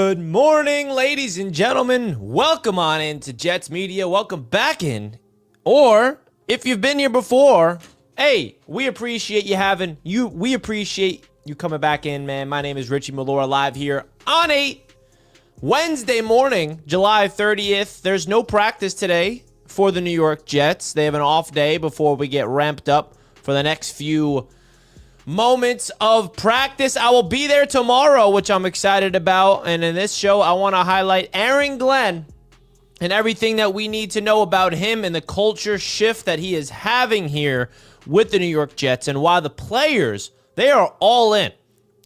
Good morning, ladies and gentlemen. Welcome on into Jets Media. Welcome back in. Or if you've been here before, hey, we appreciate you we appreciate you coming back in, man. My name is Richie Malora, live here on a Wednesday morning, July 30th. There's no practice today for the New York Jets. They have an off day before we get ramped up for the next few moments of practice. I will be there tomorrow, which I'm excited about. And in this show, I want to highlight Aaron Glenn and everything that we need to know about him and the culture shift that he is having here with the New York Jets, and why the players, they are all in.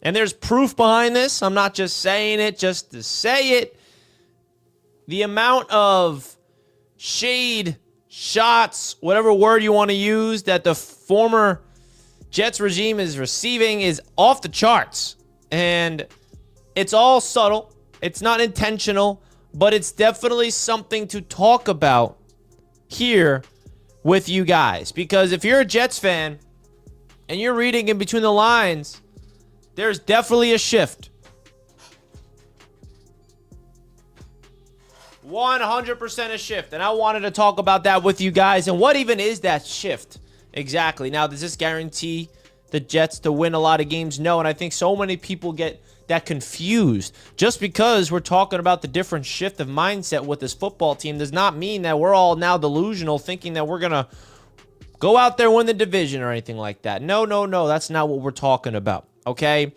And there's proof behind this. I'm not just saying it just to say it. The amount of shade, shots, whatever word you want to use, that the former Jets regime is receiving is off the charts. And it's all subtle. It's not intentional, but it's definitely something to talk about here with you guys. Because if you're a Jets fan and you're reading in between the lines, there's definitely a shift. 100% a shift. And I wanted to talk about that with you guys. And what even is that shift? Exactly. Now, does this guarantee the Jets to win a lot of games? No, and I think so many people get that confused. Just because we're talking about the different shift of mindset with this football team does not mean that we're all now delusional thinking that we're going to go out there and win the division or anything like that. No. That's not what we're talking about, okay?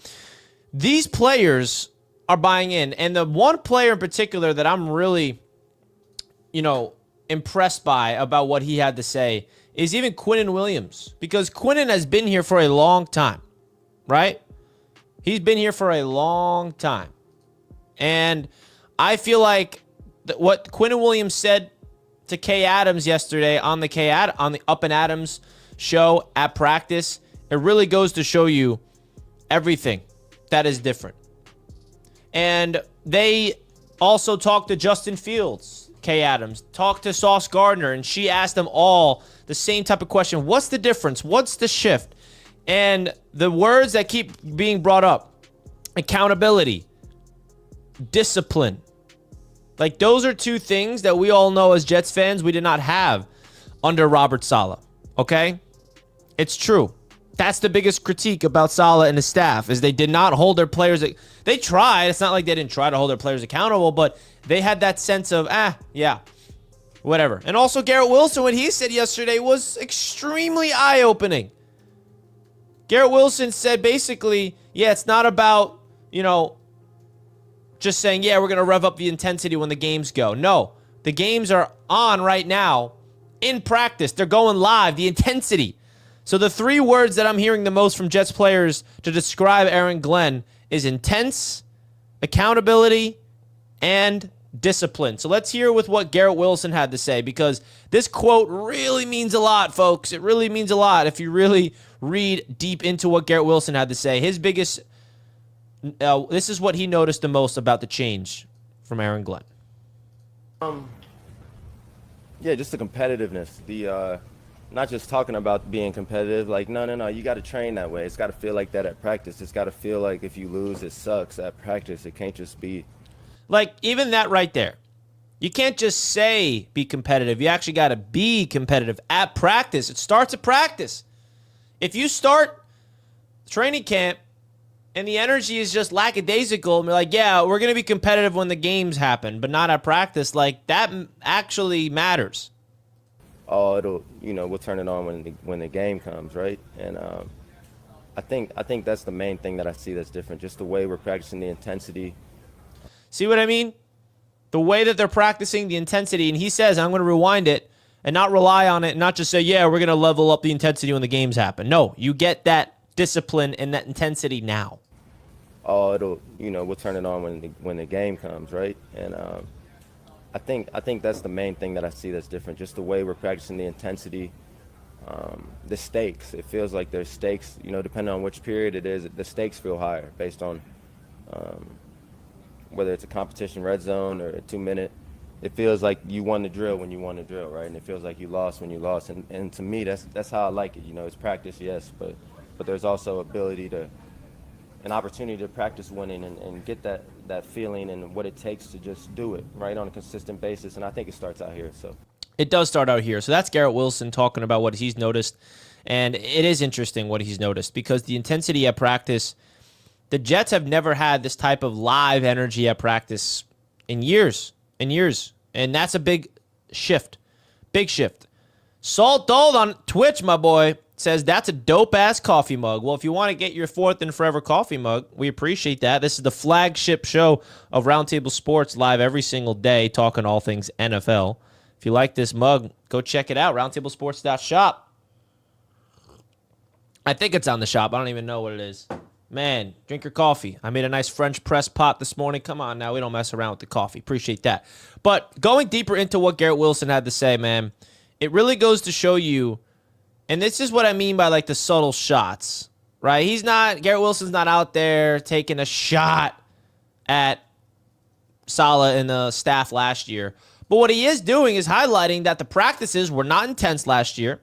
These players are buying in. And the one player in particular that I'm really, impressed by about what he had to say is even Quinnen Williams, because Quinnen has been here for a long time, right? He's been here for a long time. And I feel like what Quinnen Williams said to Kay Adams yesterday on the Up and Adams show at practice, it really goes to show you everything that is different. And they also talked to Justin Fields. Kay Adams talked to Sauce Gardner, and she asked them all the same type of question. What's the difference? What's the shift? And the words that keep being brought up: accountability, discipline. Like, those are two things that we all know as Jets fans we did not have under Robert Saleh, okay? It's true. That's the biggest critique about Saleh and his staff, is they did not hold their players. They tried. It's not like they didn't try to hold their players accountable, but they had that sense of, yeah, whatever. And also Garrett Wilson, what he said yesterday was extremely eye-opening. Garrett Wilson said basically, yeah, it's not about, just saying, yeah, we're going to rev up the intensity when the games go. No, the games are on right now in practice. They're going live, the intensity. So the three words that I'm hearing the most from Jets players to describe Aaron Glenn is intense, accountability, and discipline. So let's hear with what Garrett Wilson had to say, because this quote really means a lot, folks. It really means a lot if you really read deep into what Garrett Wilson had to say. His biggest, this is what he noticed the most about the change from Aaron Glenn. Yeah, just the competitiveness. Not just talking about being competitive, like, no, you got to train that way. It's got to feel like that at practice. It's got to feel like if you lose, it sucks at practice. It can't just be. Like, even that right there. You can't just say be competitive. You actually got to be competitive at practice. It starts at practice. If you start training camp and the energy is just lackadaisical, and you're like, yeah, we're going to be competitive when the games happen, but not at practice, like, that actually matters. Oh, we'll turn it on when the game comes, right? And I think that's the main thing that I see that's different, just the way we're practicing the intensity. See what I mean? The way that they're practicing the intensity, and he says, I'm going to rewind it and not rely on it and not just say, yeah, we're going to level up the intensity when the games happen. No, you get that discipline and that intensity now. Oh, we'll turn it on when the game comes, right? And I think that's the main thing that I see that's different, just the way we're practicing the intensity, the stakes. It feels like there's stakes, depending on which period it is, the stakes feel higher based on whether it's a competition red zone or a 2-minute. It feels like you won the drill when you won the drill, right? And it feels like you lost when you lost. And to me, that's how I like it. It's practice, yes, but there's also ability to an opportunity to practice winning and get that feeling and what it takes to just do it right on a consistent basis. And I think it starts out here. So it does start out here. So that's Garrett Wilson talking about what he's noticed. And it is interesting what he's noticed because the intensity at practice, the Jets have never had this type of live energy at practice in years and years. And that's a big shift. Big shift. Salt Dold on Twitch, my boy, says that's a dope-ass coffee mug. Well, if you want to get your fourth and forever coffee mug, we appreciate that. This is the flagship show of Roundtable Sports, live every single day, talking all things NFL. If you like this mug, go check it out, roundtablesports.shop. I think it's on the shop. I don't even know what it is. Man, drink your coffee. I made a nice French press pot this morning. Come on now, we don't mess around with the coffee. Appreciate that. But going deeper into what Garrett Wilson had to say, man, it really goes to show you, and this is what I mean by like the subtle shots, right? Garrett Wilson's not out there taking a shot at Saleh and the staff last year. But what he is doing is highlighting that the practices were not intense last year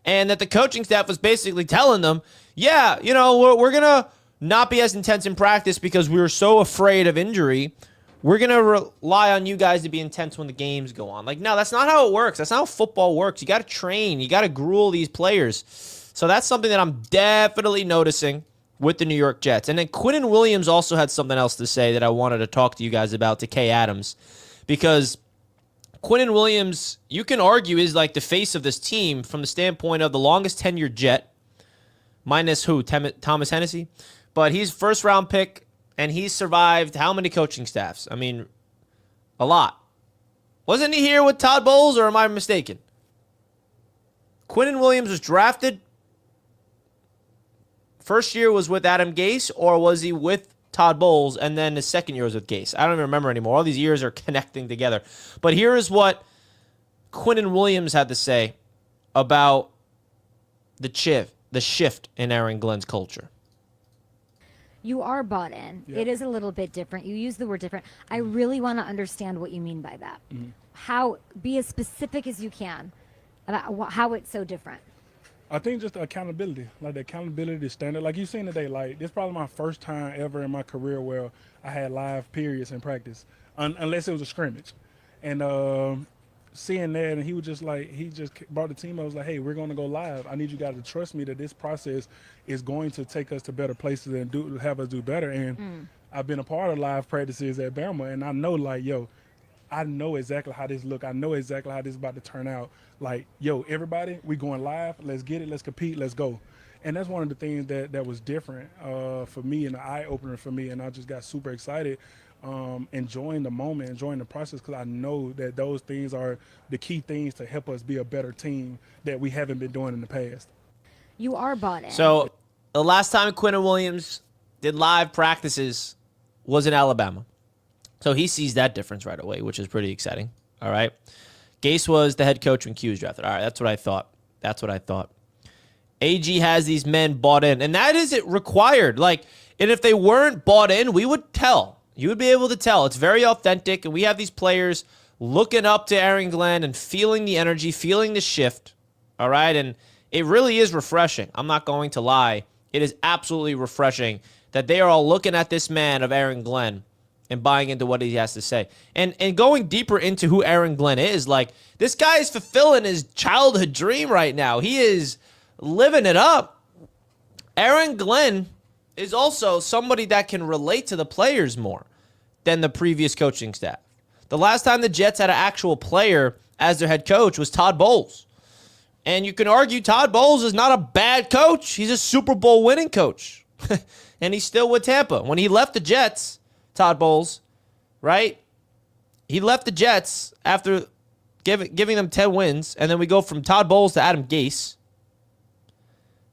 and that the coaching staff was basically telling them, yeah, you know, we're going to not be as intense in practice because we were so afraid of injury. We're going to rely on you guys to be intense when the games go on. Like, no, that's not how it works. That's not how football works. You got to train. You got to gruel these players. So that's something that I'm definitely noticing with the New York Jets. And then Quinnen Williams also had something else to say that I wanted to talk to you guys about, to Kay Adams, because Quinnen Williams, you can argue, is like the face of this team from the standpoint of the longest tenured Jet, minus who? Thomas Hennessy? But he's first-round pick, and he's survived how many coaching staffs? I mean, a lot. Wasn't he here with Todd Bowles, or am I mistaken? Quinnen Williams was drafted. First year was with Adam Gase, or was he with Todd Bowles, and then his second year was with Gase? I don't even remember anymore. All these years are connecting together. But here is what Quinnen Williams had to say about the shift in Aaron Glenn's culture. You are bought in. Yeah. It is a little bit different. You use the word different. I really want to understand what you mean by that. Mm-hmm. Be as specific as you can about how it's so different. I think just the accountability, like the accountability standard. Like you've seen today, like this is probably my first time ever in my career where I had live periods in practice, unless it was a scrimmage. And seeing that, and he was just like, he just brought the team up, was like, hey, we're going to go live. I need you guys to trust me that this process is going to take us to better places and have us do better. And I've been a part of live practices at Bama, and I know, like, yo, I know exactly how this look. I know exactly how this is about to turn out. Like, yo, everybody, we going live. Let's get it. Let's compete. Let's go. And that's one of the things that was different for me and the eye-opener for me, and I just got super excited. Enjoying the moment, enjoying the process, because I know that those things are the key things to help us be a better team that we haven't been doing in the past. You are bought in. So the last time Quinnen Williams did live practices was in Alabama. So he sees that difference right away, which is pretty exciting. All right. Gase was the head coach when Q was drafted. All right, that's what I thought. AG has these men bought in, and that is it required. Like, and if they weren't bought in, we would tell. You would be able to tell. It's very authentic, and we have these players looking up to Aaron Glenn and feeling the energy, feeling the shift, all right? And it really is refreshing. I'm not going to lie. It is absolutely refreshing that they are all looking at this man of Aaron Glenn and buying into what he has to say. And going deeper into who Aaron Glenn is, like, this guy is fulfilling his childhood dream right now. He is living it up. Aaron Glenn is also somebody that can relate to the players more than the previous coaching staff. The last time the Jets had an actual player as their head coach was Todd Bowles. And you can argue Todd Bowles is not a bad coach. He's a Super Bowl winning coach. And he's still with Tampa. When he left the Jets, Todd Bowles, right? He left the Jets after giving them 10 wins. And then we go from Todd Bowles to Adam Gase.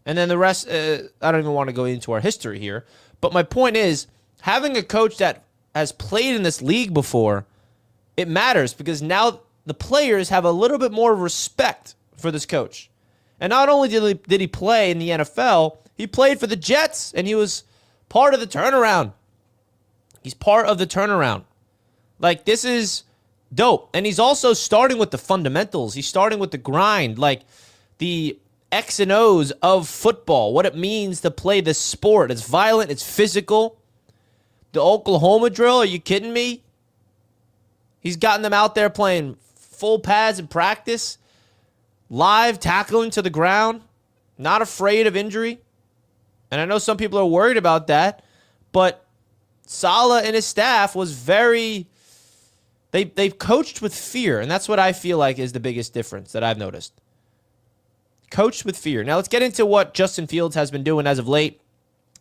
And then the rest, I don't even want to go into our history here. But my point is, having a coach that has played in this league before, it matters because now the players have a little bit more respect for this coach. And not only did he play in the NFL, he played for the Jets, and he was part of the turnaround. He's part of the turnaround. Like, this is dope. And he's also starting with the fundamentals. He's starting with the grind. Like, the X and O's of football, what it means to play this sport. It's violent, it's physical. The Oklahoma drill, are you kidding me? He's gotten them out there playing full pads in practice, live tackling to the ground, not afraid of injury. And I know some people are worried about that, but Saleh and his staff was very... They've coached with fear, and that's what I feel like is the biggest difference that I've noticed. Coached with fear. Now let's get into what Justin Fields has been doing as of late.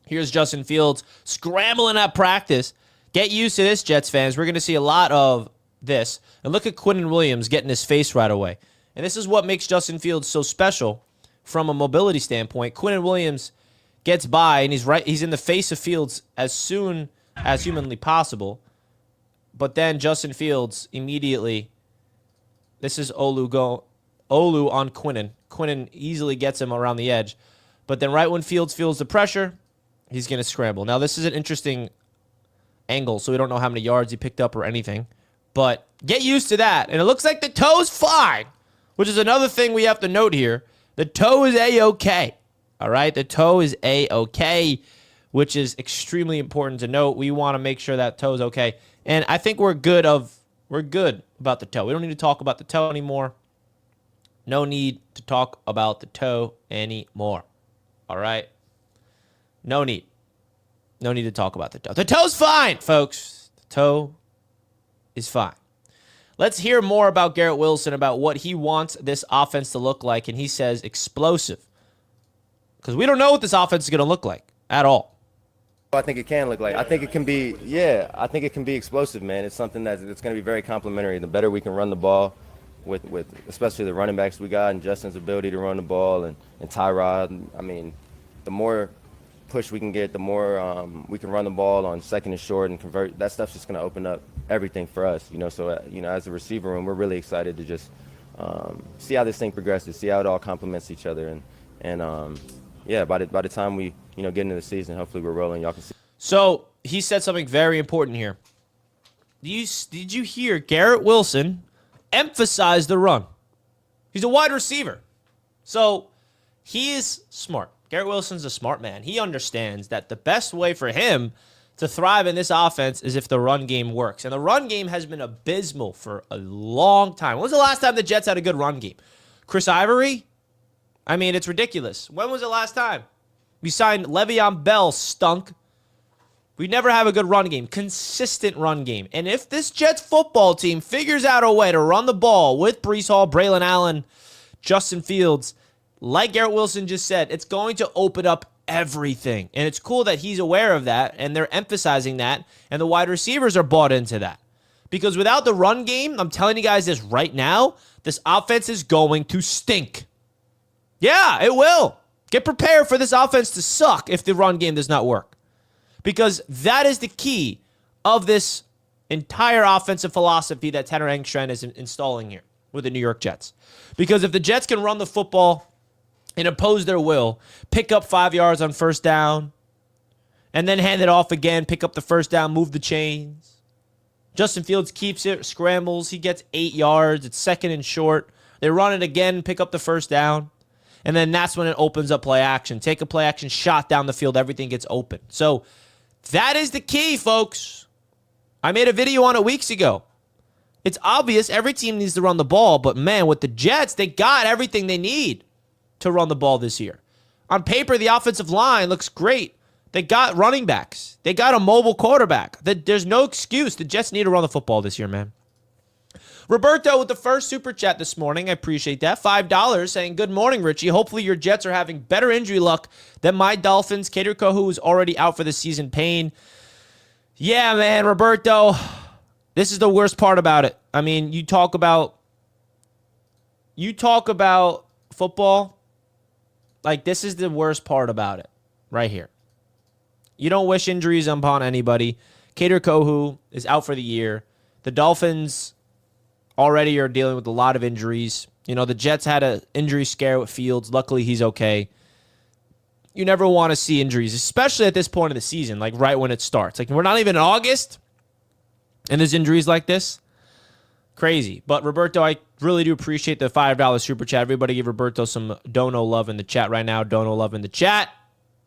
Here's Justin Fields scrambling at practice. Get used to this, Jets fans. We're going to see a lot of this. And look at Quinnen Williams getting his face right away. And this is what makes Justin Fields so special from a mobility standpoint. Quinnen Williams gets by, and he's in the face of Fields as soon as humanly possible. But then Justin Fields immediately, this is Olu on Quinnen. Quinnen easily gets him around the edge. But then right when Fields feels the pressure, he's going to scramble. Now, this is an interesting angle, so we don't know how many yards he picked up or anything. But get used to that. And it looks like the toe's fine, which is another thing we have to note here. The toe is A-OK. All right? The toe is A-OK, which is extremely important to note. We want to make sure that toe's okay. And I think we're good about the toe. We don't need to talk about the toe anymore. No need to talk about the toe anymore. All right? No need. No need to talk about the toe. The toe's fine, folks. The toe is fine. Let's hear more about Garrett Wilson, about what he wants this offense to look like. And he says explosive. Because we don't know what this offense is going to look like at all. I think it can look like. I think it can be, I think it can be explosive, man. It's something that's going to be very complimentary. The better we can run the ball with especially the running backs we got and Justin's ability to run the ball and Tyrod. I mean, the more push we can get, the more we can run the ball on second and short and convert. That stuff's just going to open up everything for us, So, as a receiver room, we're really excited to just see how this thing progresses, see how it all complements each other. And by the time we get into the season, hopefully we're rolling. Y'all can see. So he said something very important here. Did you hear Garrett Wilson emphasize the run? He's a wide receiver. So he is smart. Garrett Wilson's a smart man. He understands that the best way for him to thrive in this offense is if the run game works. And the run game has been abysmal for a long time. When was the last time the Jets had a good run game? Chris Ivory? I mean, it's ridiculous. When was the last time? We signed Le'Veon Bell, stunk. We never have a good run game, consistent run game. And if this Jets football team figures out a way to run the ball with Breece Hall, Braelon Allen, Justin Fields, like Garrett Wilson just said, it's going to open up everything. And it's cool that he's aware of that, and they're emphasizing that, and the wide receivers are bought into that. Because without the run game, I'm telling you guys this right now, this offense is going to stink. Yeah, it will. Get prepared for this offense to suck if the run game does not work. Because that is the key of this entire offensive philosophy that Tanner Engstrand is installing here with the New York Jets. Because if the Jets can run the football and impose their will, pick up 5 yards on first down, and then hand it off again, pick up the first down, move the chains. Justin Fields keeps it, scrambles, he gets 8 yards, it's second and short. They run it again, pick up the first down. And then that's when it opens up play action. Take a play action shot down the field. Everything gets open. So that is the key, folks. I made a video on it weeks ago. It's obvious every team needs to run the ball. But, man, with the Jets, they got everything they need to run the ball this year. On paper, the offensive line looks great. They got running backs. They got a mobile quarterback. There's no excuse. The Jets need to run the football this year, man. Roberto with the first super chat this morning. I appreciate that. $5 saying, good morning, Richie. Hopefully your Jets are having better injury luck than my Dolphins. Kader Kohou is already out for the season. Pain. Yeah, man, Roberto. This is the worst part about it. I mean, you talk about football. Like, this is the worst part about it right here. You don't wish injuries upon anybody. Kader Kohou is out for the year. The Dolphins already are dealing with a lot of injuries. The Jets had an injury scare with Fields. Luckily, he's okay. You never want to see injuries, especially at this point of the season, like right when it starts. Like, we're not even in August, and there's injuries like this. Crazy. But Roberto, I really do appreciate the $5 super chat. Everybody give Roberto some dono love in the chat right now. Dono love in the chat.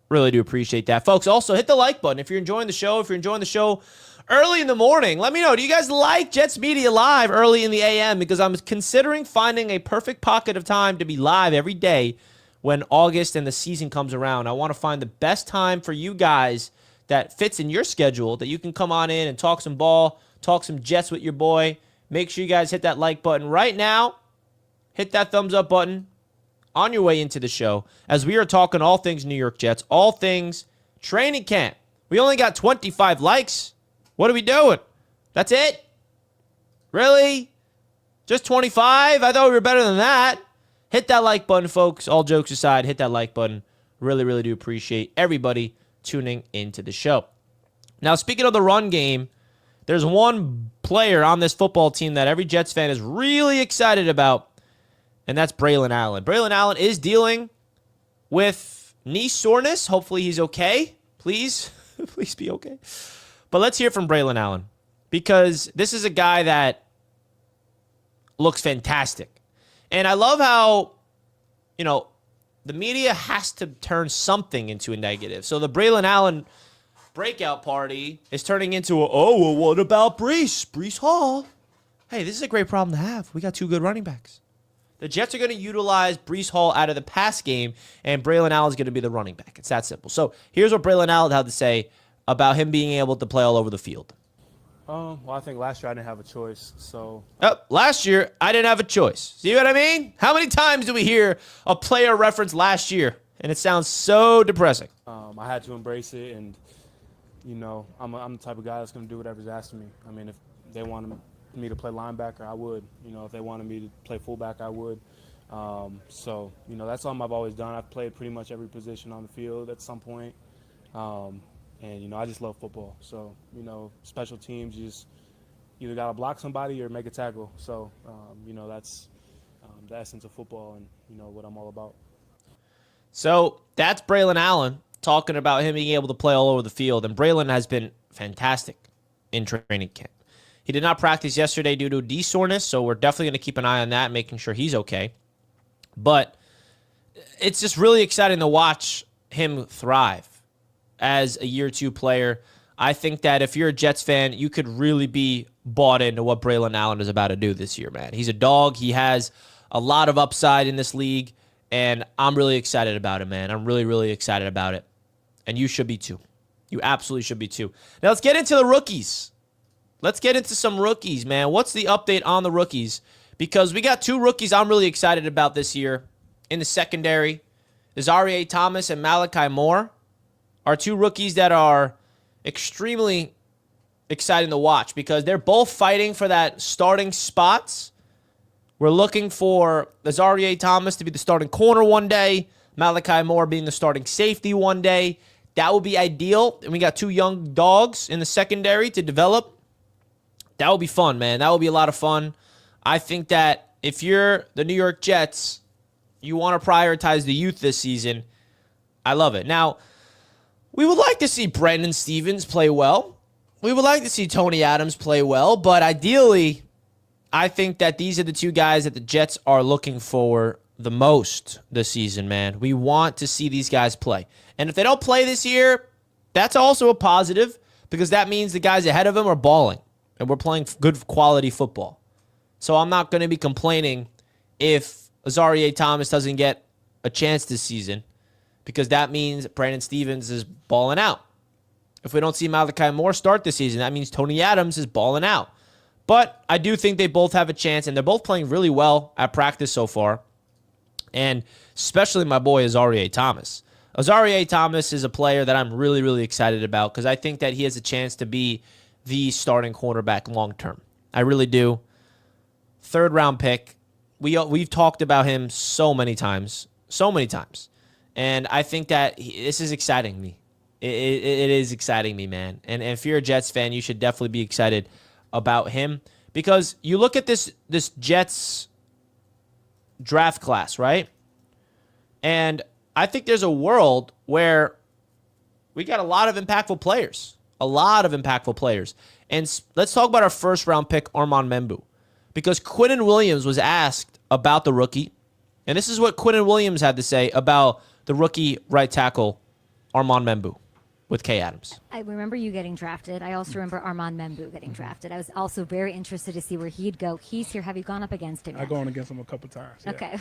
Really do appreciate that. Folks, also hit the like button if you're enjoying the show. If you're enjoying the show early in the morning, let me know. Do you guys like Jets Media Live early in the AM? Because I'm considering finding a perfect pocket of time to be live every day when August and the season comes around. I want to find the best time for you guys that fits in your schedule, that you can come on in and talk some ball, talk some Jets with your boy. Make sure you guys hit that like button right now. Hit that thumbs up button on your way into the show as we are talking all things New York Jets, all things training camp. We only got 25 likes. What are we doing? That's it? Really? Just 25? I thought we were better than that. Hit that like button, folks. All jokes aside, hit that like button. Really, really do appreciate everybody tuning into the show. Now, speaking of the run game, there's one player on this football team that every Jets fan is really excited about, and that's Braelon Allen. Braelon Allen is dealing with knee soreness. Hopefully he's okay. Please, please be okay. But let's hear from Braelon Allen, because this is a guy that looks fantastic. And I love how, the media has to turn something into a negative. So the Braelon Allen breakout party is turning into what about Breece Hall? Hey, this is a great problem to have. We got two good running backs. The Jets are going to utilize Breece Hall out of the pass game, and Braelon Allen is going to be the running back. It's that simple. So here's what Braelon Allen had to say about him being able to play all over the field. Well, I think last year I didn't have a choice, so... Last year, I didn't have a choice. See what I mean? How many times do we hear a player reference last year, and it sounds so depressing? I had to embrace it, and, I'm the type of guy that's going to do whatever's asked of me. I mean, if they wanted me to play linebacker, I would. If they wanted me to play fullback, I would. So, that's something I've always done. I've played pretty much every position on the field at some point. And, I just love football. So, special teams, you just either got to block somebody or make a tackle. So, that's the essence of football and, what I'm all about. So that's Braelon Allen talking about him being able to play all over the field. And Braelon has been fantastic in training camp. He did not practice yesterday due to knee soreness, so we're definitely going to keep an eye on that, making sure he's okay. But it's just really exciting to watch him thrive as a year two player. I think that if you're a Jets fan, you could really be bought into what Braelon Allen is about to do this year, man. He's a dog. He has a lot of upside in this league, and I'm really excited about it, man. I'm really, really excited about it. And you should be too. You absolutely should be too. Now let's get into the rookies. Let's get into some rookies, man. What's the update on the rookies? Because we got two rookies I'm really excited about this year in the secondary. Azareye'h Thomas and Malachi Moore are two rookies that are extremely exciting to watch because they're both fighting for that starting spots. We're looking for Azareye'h Thomas to be the starting corner one day, Malachi Moore being the starting safety one day. That would be ideal. And we got two young dogs in the secondary to develop. That would be fun, man. That would be a lot of fun. I think that if you're the New York Jets, you want to prioritize the youth this season. I love it. Now, we would like to see Brandon Stevens play well. We would like to see Tony Adams play well. But ideally, I think that these are the two guys that the Jets are looking for the most this season, man. We want to see these guys play. And if they don't play this year, that's also a positive because that means the guys ahead of them are balling and we're playing good quality football. So I'm not going to be complaining if Azareye'h Thomas doesn't get a chance this season because that means Brandon Stevens is balling out. If we don't see Malachi Moore start this season, that means Tony Adams is balling out. But I do think they both have a chance, and they're both playing really well at practice so far. And especially my boy Azareye'h Thomas. Azareye'h Thomas is a player that I'm really, really excited about because I think that he has a chance to be the starting cornerback long term. I really do. Third-round pick. We've talked about him so many times. And I think that this is exciting me. It is exciting me, man. And if you're a Jets fan, you should definitely be excited about him because you look at this Jets draft class, right? And I think there's a world where we got a lot of impactful players. And let's talk about our first-round pick, Armand Membou. because Quinnen Williams was asked about the rookie, and this is what Quinnen Williams had to say about the rookie right tackle, Armand Membou, with Kay Adams. I remember you getting drafted. I also remember Armand Membou getting drafted. I was also very interested to see where he'd go. He's here. Have you gone up against him yet? I've gone against him a couple times. Yeah. Okay.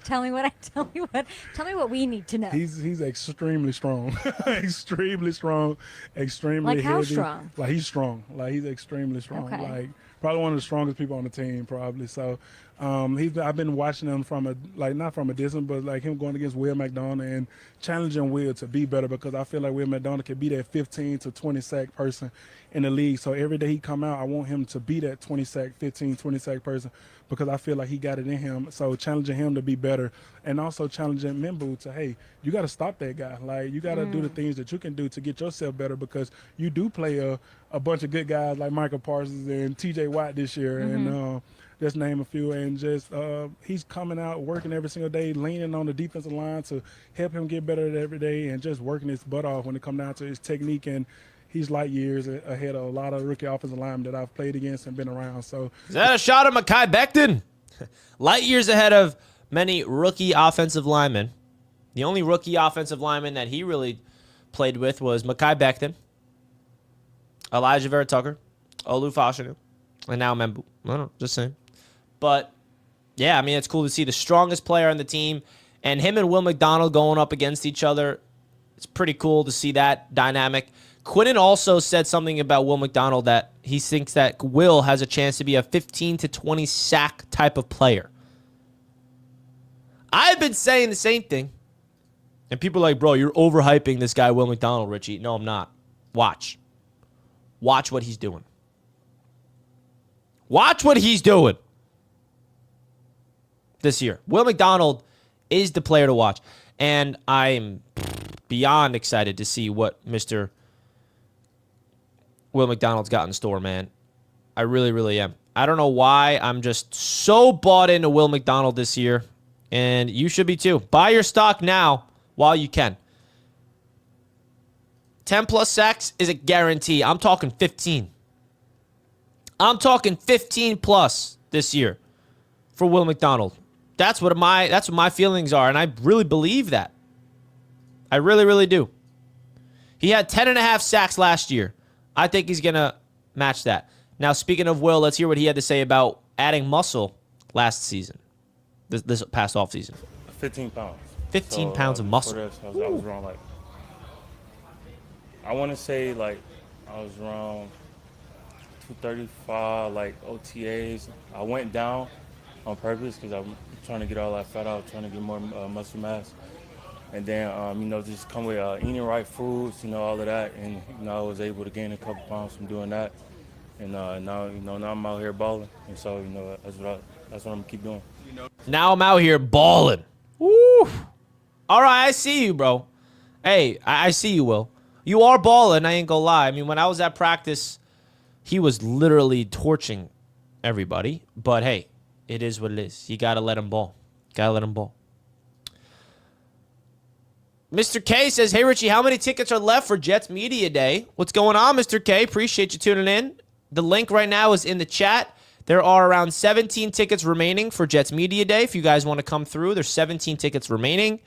Tell me what we need to know. He's extremely strong. Extremely strong. Extremely Like how heavy. strong? Like he's strong. Like he's extremely strong. Okay. Like probably one of the strongest people on the team, probably. So I've been watching him from not from a distance, but like him going against Will McDonald and challenging Will to be better, because I feel like Will McDonald can be that 15 to 20 sack person in the league. So every day he come out, I want him to be that 20 sack, 15, 20 sack person, because I feel like he got it in him. So challenging him to be better, and also challenging Membou to, hey, you got to stop that guy. Like, you got to do the things that you can do to get yourself better, because you do play a bunch of good guys like Michael Parsons and TJ Watt this year. And just name a few. And just he's coming out, working every single day, leaning on the defensive line to help him get better every day, and just working his butt off when it comes down to his technique. And he's light years ahead of a lot of rookie offensive linemen that I've played against and been around. So Is that a shot at Mekhi Becton? Light years ahead of many rookie offensive linemen. The only rookie offensive lineman that he really played with was Mekhi Becton, Elijah Vera Tucker, Olu Fashanu, and now Membou. I don't know, just saying. But, yeah, I mean, it's cool to see the strongest player on the team and him and Will McDonald going up against each other. It's pretty cool to see that dynamic. Quinnen also said something about Will McDonald, that he thinks that Will has a chance to be a 15 to 20 sack type of player. I've been saying the same thing. And people are like, bro, you're overhyping this guy, Will McDonald, Richie. No, I'm not. Watch. Watch what he's doing. Watch what he's doing this year. Will McDonald is the player to watch. And I'm beyond excited to see what Mr. Will McDonald's got in store, man. I really, really am. I don't know why. I'm just so bought into Will McDonald this year. And you should be too. Buy your stock now while you can. 10 plus sacks is a guarantee. I'm talking 15. I'm talking 15 plus this year for Will McDonald. That's what my feelings are, and I really believe that. I really, really do. He had 10.5 sacks last year. I think he's going to match that. Now, speaking of Will, let's hear what he had to say about adding muscle last season, this past offseason. 15 pounds. 15 pounds of muscle. For this, I was around, like, I want to say, like, I was around 235, like, OTAs. I went down on purpose because I'm trying to get all that fat out, trying to get more muscle mass. And then, just come with eating right foods, all of that. And, I was able to gain a couple pounds from doing that. And now I'm out here balling. And so, that's what I'm going to keep doing. Now I'm out here balling. Woo! All right, I see you, bro. Hey, I see you, Will. You are balling, I ain't gonna lie. I mean, when I was at practice, he was literally torching everybody. But, hey, it is what it is. You got to let him ball. Got to let him ball. Mr. K says, hey, Richie, how many tickets are left for Jets Media Day? What's going on, Mr. K? Appreciate you tuning in. The link right now is in the chat. There are around 17 tickets remaining for Jets Media Day. If you guys want to come through, there's 17 tickets remaining.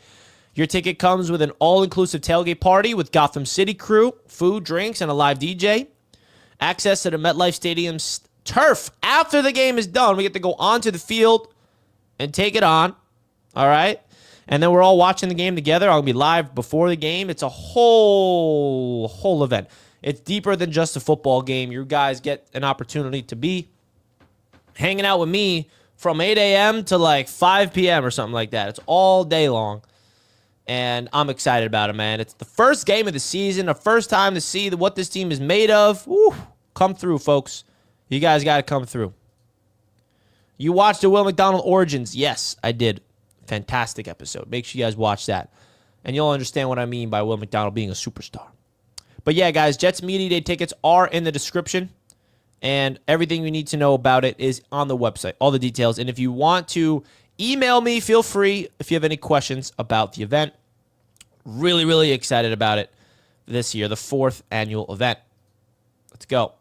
Your ticket comes with an all-inclusive tailgate party with Gotham City crew, food, drinks, and a live DJ. Access to the MetLife Stadium's turf. After the game is done, we get to go onto the field and take it on. All right? And then we're all watching the game together. I'll be live before the game. It's a whole event. It's deeper than just a football game. You guys get an opportunity to be hanging out with me from 8 a.m. to like 5 p.m. or something like that. It's all day long. And I'm excited about it, man. It's the first game of the season, the first time to see what this team is made of. Woo, come through, folks. You guys got to come through. You watched the Will McDonald Origins? Yes, I did. Fantastic episode. Make sure you guys watch that. And you'll understand what I mean by Will McDonald being a superstar. But yeah, guys, Jets Media Day tickets are in the description. And everything you need to know about it is on the website. All the details. And if you want to email me, feel free if you have any questions about the event. Really, really excited about it this year. The 4th annual event. Let's go.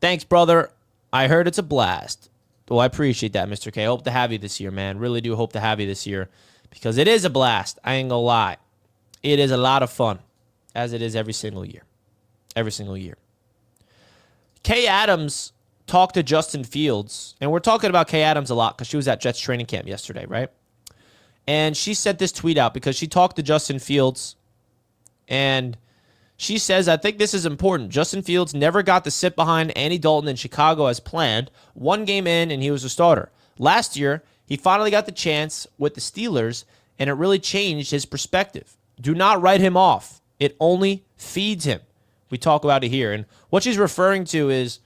Thanks, brother. I heard it's a blast. Well, I appreciate that, Mr. K. I hope to have you this year, man. Really do hope to have you this year because it is a blast. I ain't gonna lie. It is a lot of fun, as it is every single year. Every single year. Kay Adams talked to Justin Fields, and we're talking about Kay Adams a lot because she was at Jets training camp yesterday, right? And she sent this tweet out because she talked to Justin Fields, and she says, I think this is important. Justin Fields never got to sit behind Andy Dalton in Chicago as planned. One game in, and he was a starter. Last year, he finally got the chance with the Steelers, and it really changed his perspective. Do not write him off. It only feeds him. We talk about it here. And what she's referring to is,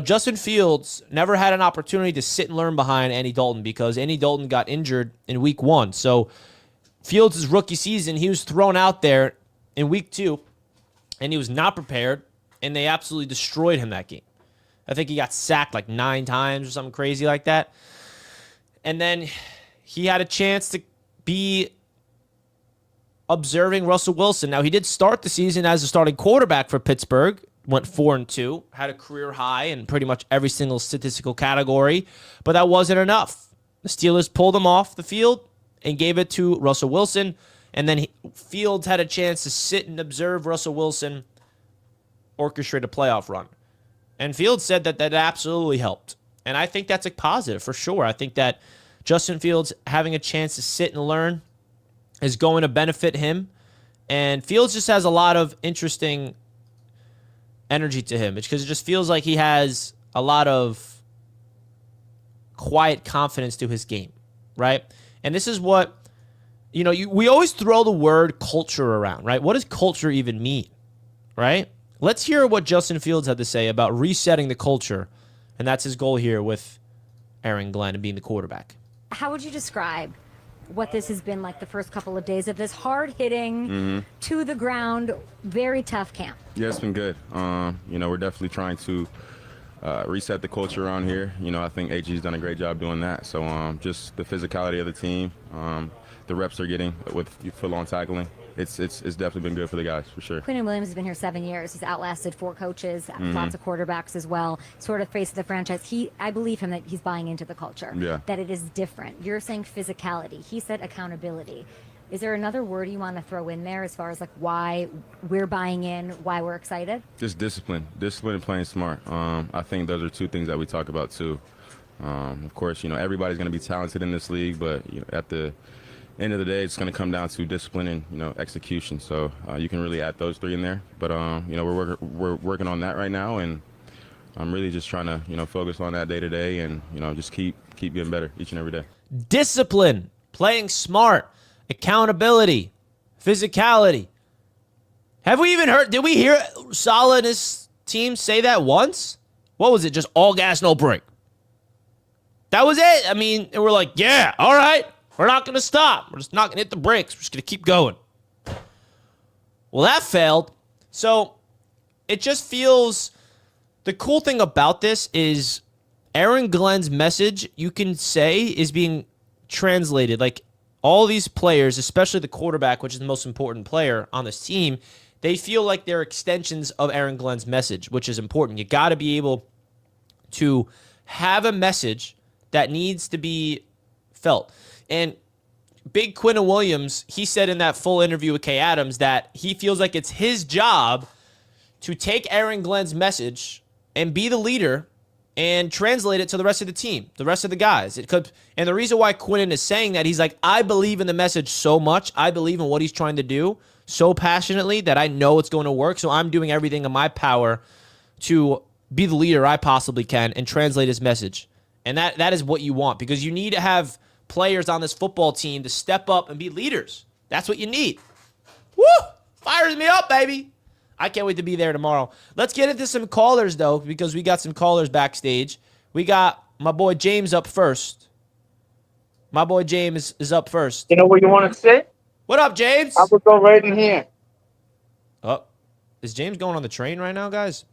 Justin Fields never had an opportunity to sit and learn behind Andy Dalton because Andy Dalton got injured in week 1. So Fields' rookie season, he was thrown out there in week 2, and he was not prepared, and they absolutely destroyed him that game. I think he got sacked like 9 times or something crazy like that. And then he had a chance to be observing Russell Wilson. Now, he did start the season as a starting quarterback for Pittsburgh, went 4-2, had a career high in pretty much every single statistical category, but that wasn't enough. The Steelers pulled him off the field and gave it to Russell Wilson, and then Fields had a chance to sit and observe Russell Wilson orchestrate a playoff run. And Fields said that absolutely helped. And I think that's a positive for sure. I think that Justin Fields having a chance to sit and learn is going to benefit him. And Fields just has a lot of interesting energy to him because it just feels like he has a lot of quiet confidence to his game, right? And this is what, we always throw the word culture around, right? What does culture even mean, right? Let's hear what Justin Fields had to say about resetting the culture, and that's his goal here with Aaron Glenn and being the quarterback. How would you describe what this has been like the first couple of days of this hard-hitting, to the ground, very tough camp? Yeah, it's been good. We're definitely trying to reset the culture around here. I think AG's done a great job doing that. So just the physicality of the team, the reps they're getting with full-on tackling. It's definitely been good for the guys, for sure. Quinnen Williams has been here 7 years. He's outlasted 4 coaches, lots of quarterbacks as well, sort of face of the franchise. I believe him that he's buying into the culture, that it is different. You're saying physicality. He said accountability. Is there another word you want to throw in there as far as like why we're buying in, why we're excited? Just discipline and playing smart. I think those are 2 things that we talk about too. Of course, everybody's going to be talented in this league, but at the end of the day, it's going to come down to discipline and execution. So you can really add those 3 in there. But we're working on that right now, and I'm really just trying to focus on that day to day, and just keep getting better each and every day. Discipline, playing smart, accountability, physicality. Have we even heard? Did we hear Saleh and his team say that once? What was it? Just all gas, no brake. That was it. I mean, and we're like, yeah, all right. We're not going to stop. We're just not going to hit the brakes. We're just going to keep going. Well, that failed. So it just feels, the cool thing about this is Aaron Glenn's message, you can say, is being translated. Like all these players, especially the quarterback, which is the most important player on this team, they feel like they're extensions of Aaron Glenn's message, which is important. You got to be able to have a message that needs to be felt. And big Quinnen Williams, he said in that full interview with Kay Adams that he feels like it's his job to take Aaron Glenn's message and be the leader and translate it to the rest of the team, the rest of the guys. And the reason why Quinnen is saying that, he's like, I believe in the message so much. I believe in what he's trying to do so passionately that I know it's going to work. So I'm doing everything in my power to be the leader I possibly can and translate his message. And that is what you want, because you need to have players on this football team to step up and be leaders. That's what you need. Woo! Fires me up, baby. I can't wait to be there tomorrow. Let's get into some callers, though, because we got some callers backstage. We got my boy James up first. My boy James is up first. You know where you want to sit? What up, James? I would go right in here. Oh, is James going on the train right now, guys?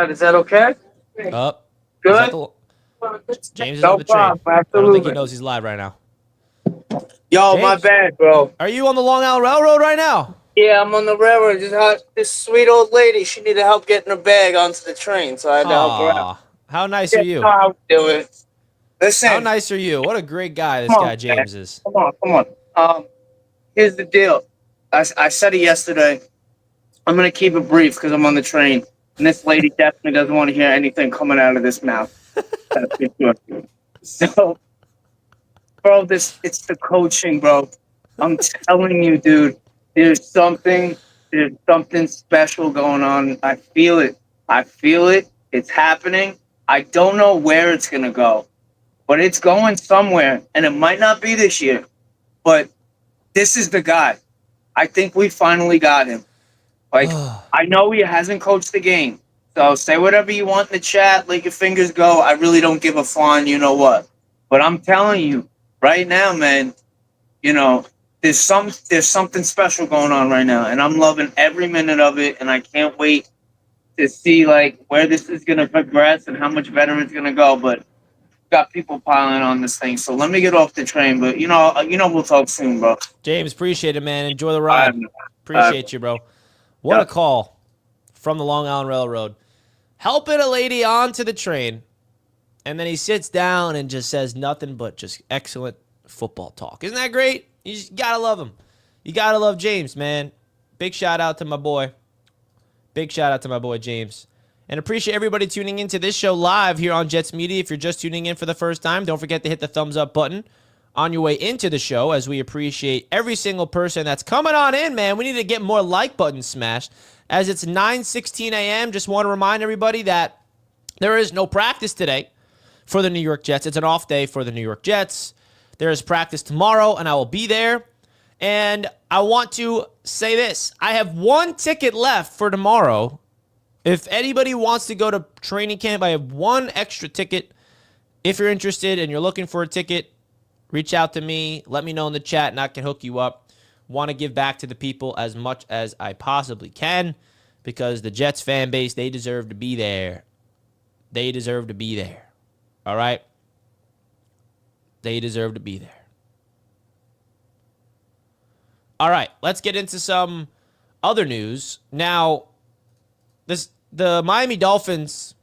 Is that okay? Good? James is No on the train. problem, I don't think absolutely. he knows he's live right now. Yo, James? my bad, bro. Are you on the Long Island Railroad right now? Yeah, I'm on the railroad. This sweet old lady, she needed help getting her bag onto the train, so I had to help her out. Aw, how nice are you? How we do it. Listen. How nice are you? What a great guy this Come on, guy James man. is. Come on. Here's the deal. I said it yesterday. I'm gonna keep it brief because I'm on the train, and this lady definitely doesn't want to hear anything coming out of this mouth. That's for sure. So, bro, it's the coaching, bro. I'm telling you, dude. There's something special going on. I feel it. It's happening. I don't know where it's gonna go, but it's going somewhere, and it might not be this year. But this is the guy. I think we finally got him. Like, I know he hasn't coached the game. So say whatever you want in the chat, let your fingers go. I really don't give a flying you know what. But I'm telling you, right now, man, there's something special going on right now. And I'm loving every minute of it. And I can't wait to see like where this is gonna progress and how much better it's gonna go. But got people piling on this thing. So let me get off the train. But we'll talk soon, bro. James, appreciate it, man. Enjoy the ride. All right. Appreciate you, bro. What a call from the Long Island Railroad. Helping a lady onto the train, and then he sits down and just says nothing but just excellent football talk. Isn't that great? You just gotta love him. You gotta love James, man. Big shout out to my boy. Big shout out to my boy James. And appreciate everybody tuning into this show live here on Jets Media. If you're just tuning in for the first time, don't forget to hit the thumbs up button on your way into the show, as we appreciate every single person that's coming on in, man. We need to get more like buttons smashed. As it's 9:16 a.m., just want to remind everybody that there is no practice today for the New York Jets. It's an off day for the New York Jets. There is practice tomorrow, and I will be there. And I want to say this. I have one ticket left for tomorrow. If anybody wants to go to training camp, I have one extra ticket. If you're interested and you're looking for a ticket, reach out to me. Let me know in the chat, and I can hook you up. Want to give back to the people as much as I possibly can, because the Jets fan base, they deserve to be there. They deserve to be there. All right? They deserve to be there. All right, let's get into some other news. Now, the Miami Dolphins,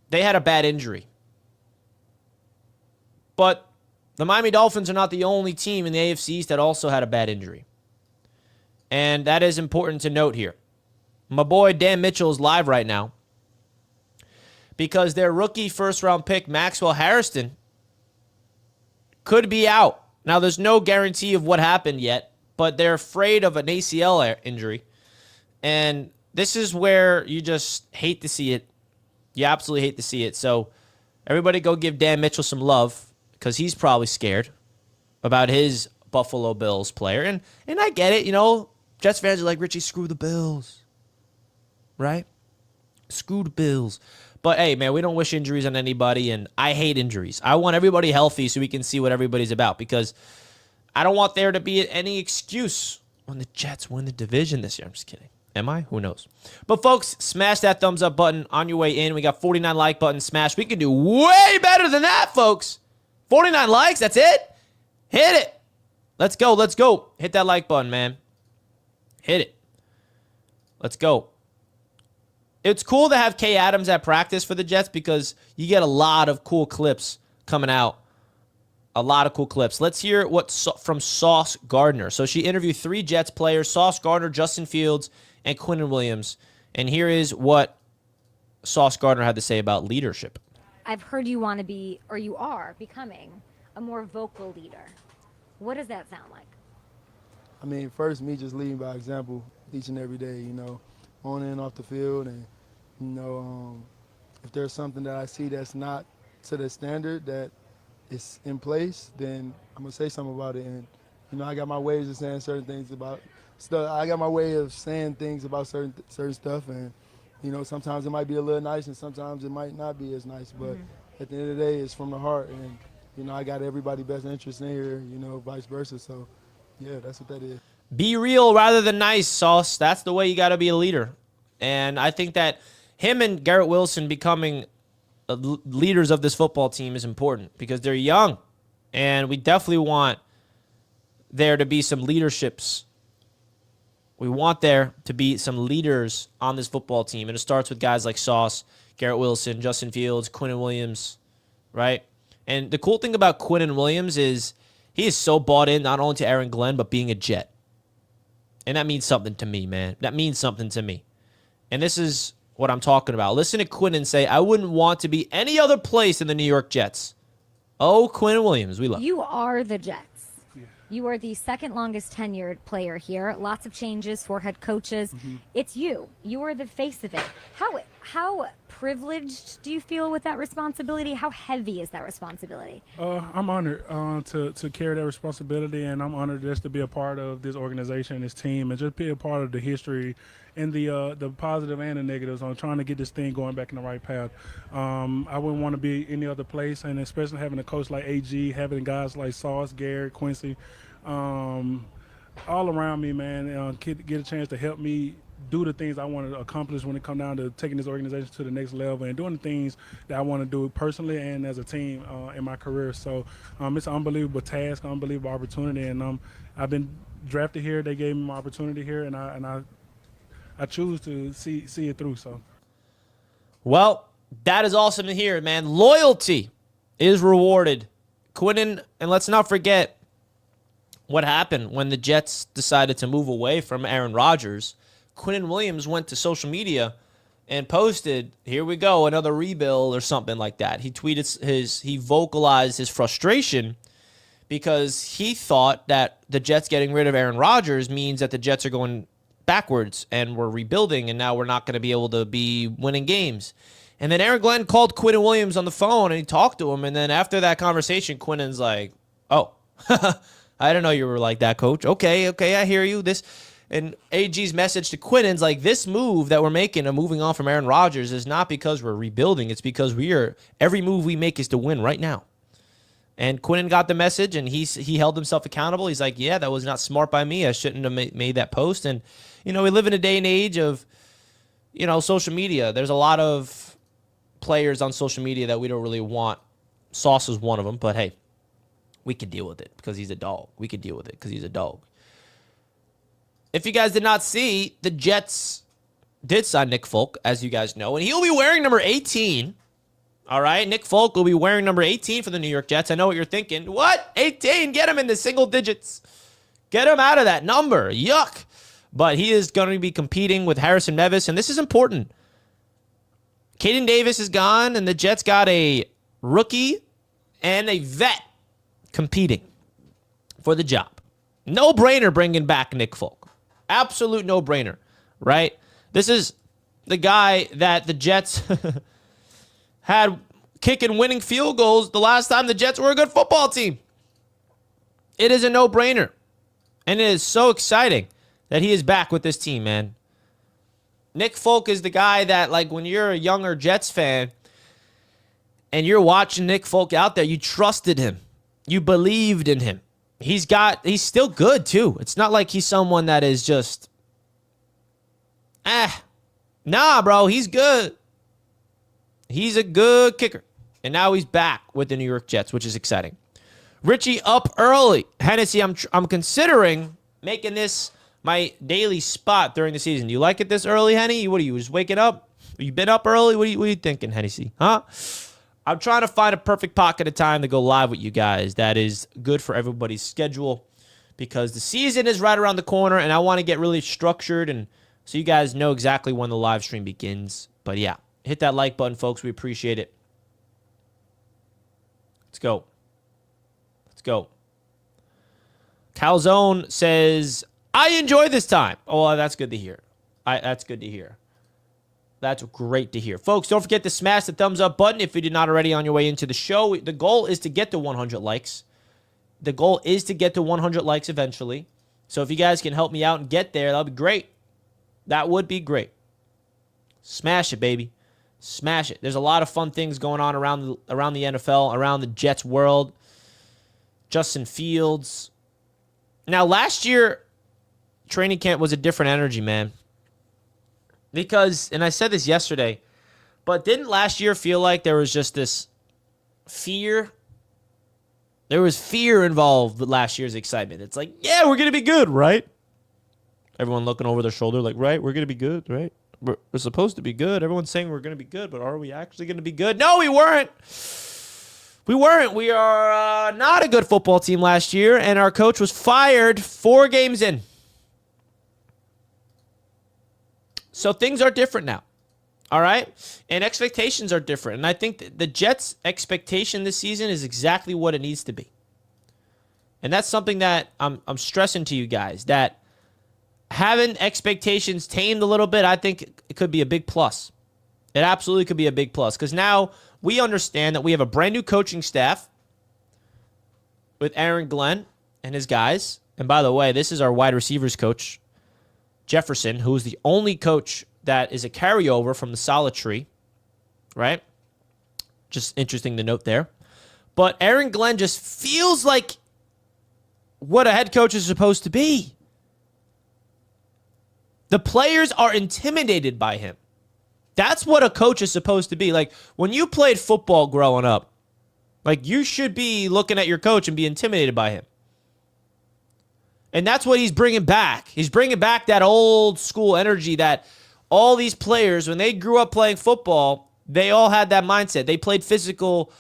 they had a bad injury. But the Miami Dolphins are not the only team in the AFC East that also had a bad injury. And that is important to note here. My boy Dan Mitchell is live right now because their rookie first-round pick, Maxwell Harrison, could be out. Now, there's no guarantee of what happened yet, but they're afraid of an ACL injury. And this is where you just hate to see it. You absolutely hate to see it. So everybody go give Dan Mitchell some love, because he's probably scared about his Buffalo Bills player. And I get it, Jets fans are like, Richie, screw the Bills. Right? Screw the Bills. But, hey, man, we don't wish injuries on anybody, and I hate injuries. I want everybody healthy so we can see what everybody's about, because I don't want there to be any excuse when the Jets win the division this year. I'm just kidding. Am I? Who knows? But, folks, smash that thumbs up button on your way in. We got 49 like buttons smashed. We can do way better than that, folks. 49 likes, that's it? Hit it. Let's go. Hit that like button, man. Hit it. Let's go. It's cool to have Kay Adams at practice for the Jets, because you get a lot of cool clips coming out. A lot of cool clips. Let's hear from Sauce Gardner. So she interviewed 3 Jets players: Sauce Gardner, Justin Fields, and Quinnen Williams. And here is what Sauce Gardner had to say about leadership. I've heard you want to be, or you are becoming, a more vocal leader. What does that sound like? I mean, first, me just leading by example each and every day, on and off the field. And, if there's something that I see that's not to the standard that is in place, then I'm going to say something about it. And, I got my ways of saying certain things about stuff. I got my way of saying things about certain stuff. And, sometimes it might be a little nice and sometimes it might not be as nice. But at the end of the day, it's from the heart. And, I got everybody's best interest in here, vice versa. So, yeah, that's what that is. Be real rather than nice, Sauce. That's the way you got to be a leader. And I think that him and Garrett Wilson becoming leaders of this football team is important, because they're young. And we definitely want there to be some leaderships. We want there to be some leaders on this football team. And it starts with guys like Sauce, Garrett Wilson, Justin Fields, Quinnen Williams, right? And the cool thing about Quinnen Williams is he is so bought in not only to Aaron Glenn, but being a Jet. And that means something to me, man. That means something to me. And this is what I'm talking about. Listen to Quinnen say, I wouldn't want to be any other place than the New York Jets. Oh, Quinnen Williams, we love you. You are the Jets. You are the second longest tenured player here. Lots of changes for head coaches. It's you. You are the face of it. How privileged do you feel with that responsibility? How heavy is that responsibility? I'm honored to carry that responsibility, and I'm honored just to be a part of this organization, this team, and just be a part of the history and the positive and the negatives on trying to get this thing going back in the right path. I wouldn't want to be any other place, and especially having a coach like AG, having guys like Sauce, Garrett, Quincy, all around me, man, get a chance to help me do the things I want to accomplish when it comes down to taking this organization to the next level and doing the things that I want to do personally and as a team in my career. So it's an unbelievable task, unbelievable opportunity, and I've been drafted here. They gave me my opportunity here, and I choose to see it through. So, Well, that is awesome to hear, man. Loyalty is rewarded. Quinnen, and let's not forget what happened when the Jets decided to move away from Aaron Rodgers. Quinnen Williams went to social media and posted, here we go, another rebuild or something like that. He tweeted he vocalized his frustration because he thought that the Jets getting rid of Aaron Rodgers means that the Jets are going backwards and we're rebuilding and now we're not going to be able to be winning games. And then Aaron Glenn called Quinnen Williams on the phone and he talked to him. And then after that conversation, Quinnen's like, oh, I didn't know you were like that, coach. Okay, I hear you. And AG's message to Quinnen's like, this move that we're making of moving on from Aaron Rodgers is not because we're rebuilding. It's because every move we make is to win right now. And Quinnen got the message, and he held himself accountable. He's like, yeah, that was not smart by me. I shouldn't have made that post. And, we live in a day and age of, social media. There's a lot of players on social media that we don't really want. Sauce is one of them, but hey, we can deal with it because he's a dog. We can deal with it because he's a dog. If you guys did not see, the Jets did sign Nick Folk, as you guys know, and he'll be wearing number 18. All right, Nick Folk will be wearing number 18 for the New York Jets. I know what you're thinking. What? 18? Get him in the single digits. Get him out of that number. Yuck. But he is going to be competing with Harrison Mevis, and this is important. Caden Davis is gone, and the Jets got a rookie and a vet competing for the job. No-brainer bringing back Nick Folk. Absolute no-brainer, right? This is the guy that the Jets had kicking winning field goals the last time the Jets were a good football team. It is a no-brainer. And it is so exciting that he is back with this team, man. Nick Folk is the guy that, like, when you're a younger Jets fan and you're watching Nick Folk out there, you trusted him. You believed in him. He's still good, too. It's not like he's someone that is just, nah, bro, he's good. He's a good kicker. And now he's back with the New York Jets, which is exciting. Richie up early. Hennessy, I'm considering making this my daily spot during the season. Do you like it this early, Henny? What are you, just waking up? You been up early? What are you thinking, Hennessy? Huh? I'm trying to find a perfect pocket of time to go live with you guys that is good for everybody's schedule because the season is right around the corner and I want to get really structured and so you guys know exactly when the live stream begins. But yeah, hit that like button, folks. We appreciate it. Let's go. Let's go. Calzone says, I enjoy this time. Oh, that's good to hear. That's good to hear. That's great to hear. Folks, don't forget to smash the thumbs up button if you did not already on your way into the show. The goal is to get to 100 likes. The goal is to get to 100 likes eventually. So if you guys can help me out and get there, that'll be great. That would be great. Smash it, baby. Smash it. There's a lot of fun things going on around the NFL, around the Jets world. Justin Fields. Now, last year, training camp was a different energy, man. Because, and I said this yesterday, but didn't last year feel like there was just this fear? There was fear involved with last year's excitement. It's like, yeah, we're going to be good, right? Everyone looking over their shoulder like, right, we're going to be good, right? We're supposed to be good. Everyone's saying we're going to be good, but are we actually going to be good? No, we weren't. We weren't. We are not a good football team last year, and our coach was fired 4 games in. So things are different now. All right? And expectations are different. And I think the Jets' expectation this season is exactly what it needs to be. And that's something that I'm stressing to you guys, that having expectations tamed a little bit, I think it could be a big plus. It absolutely could be a big plus, because now we understand that we have a brand new coaching staff with Aaron Glenn and his guys. And by the way, this is our wide receivers coach, Jefferson, who is the only coach that is a carryover from the solid tree, right? Just interesting to note there. But Aaron Glenn just feels like what a head coach is supposed to be. The players are intimidated by him. That's what a coach is supposed to be. Like, when you played football growing up, like, you should be looking at your coach and be intimidated by him. And that's what he's bringing back. He's bringing back that old school energy that all these players, when they grew up playing football, they all had that mindset. They played physical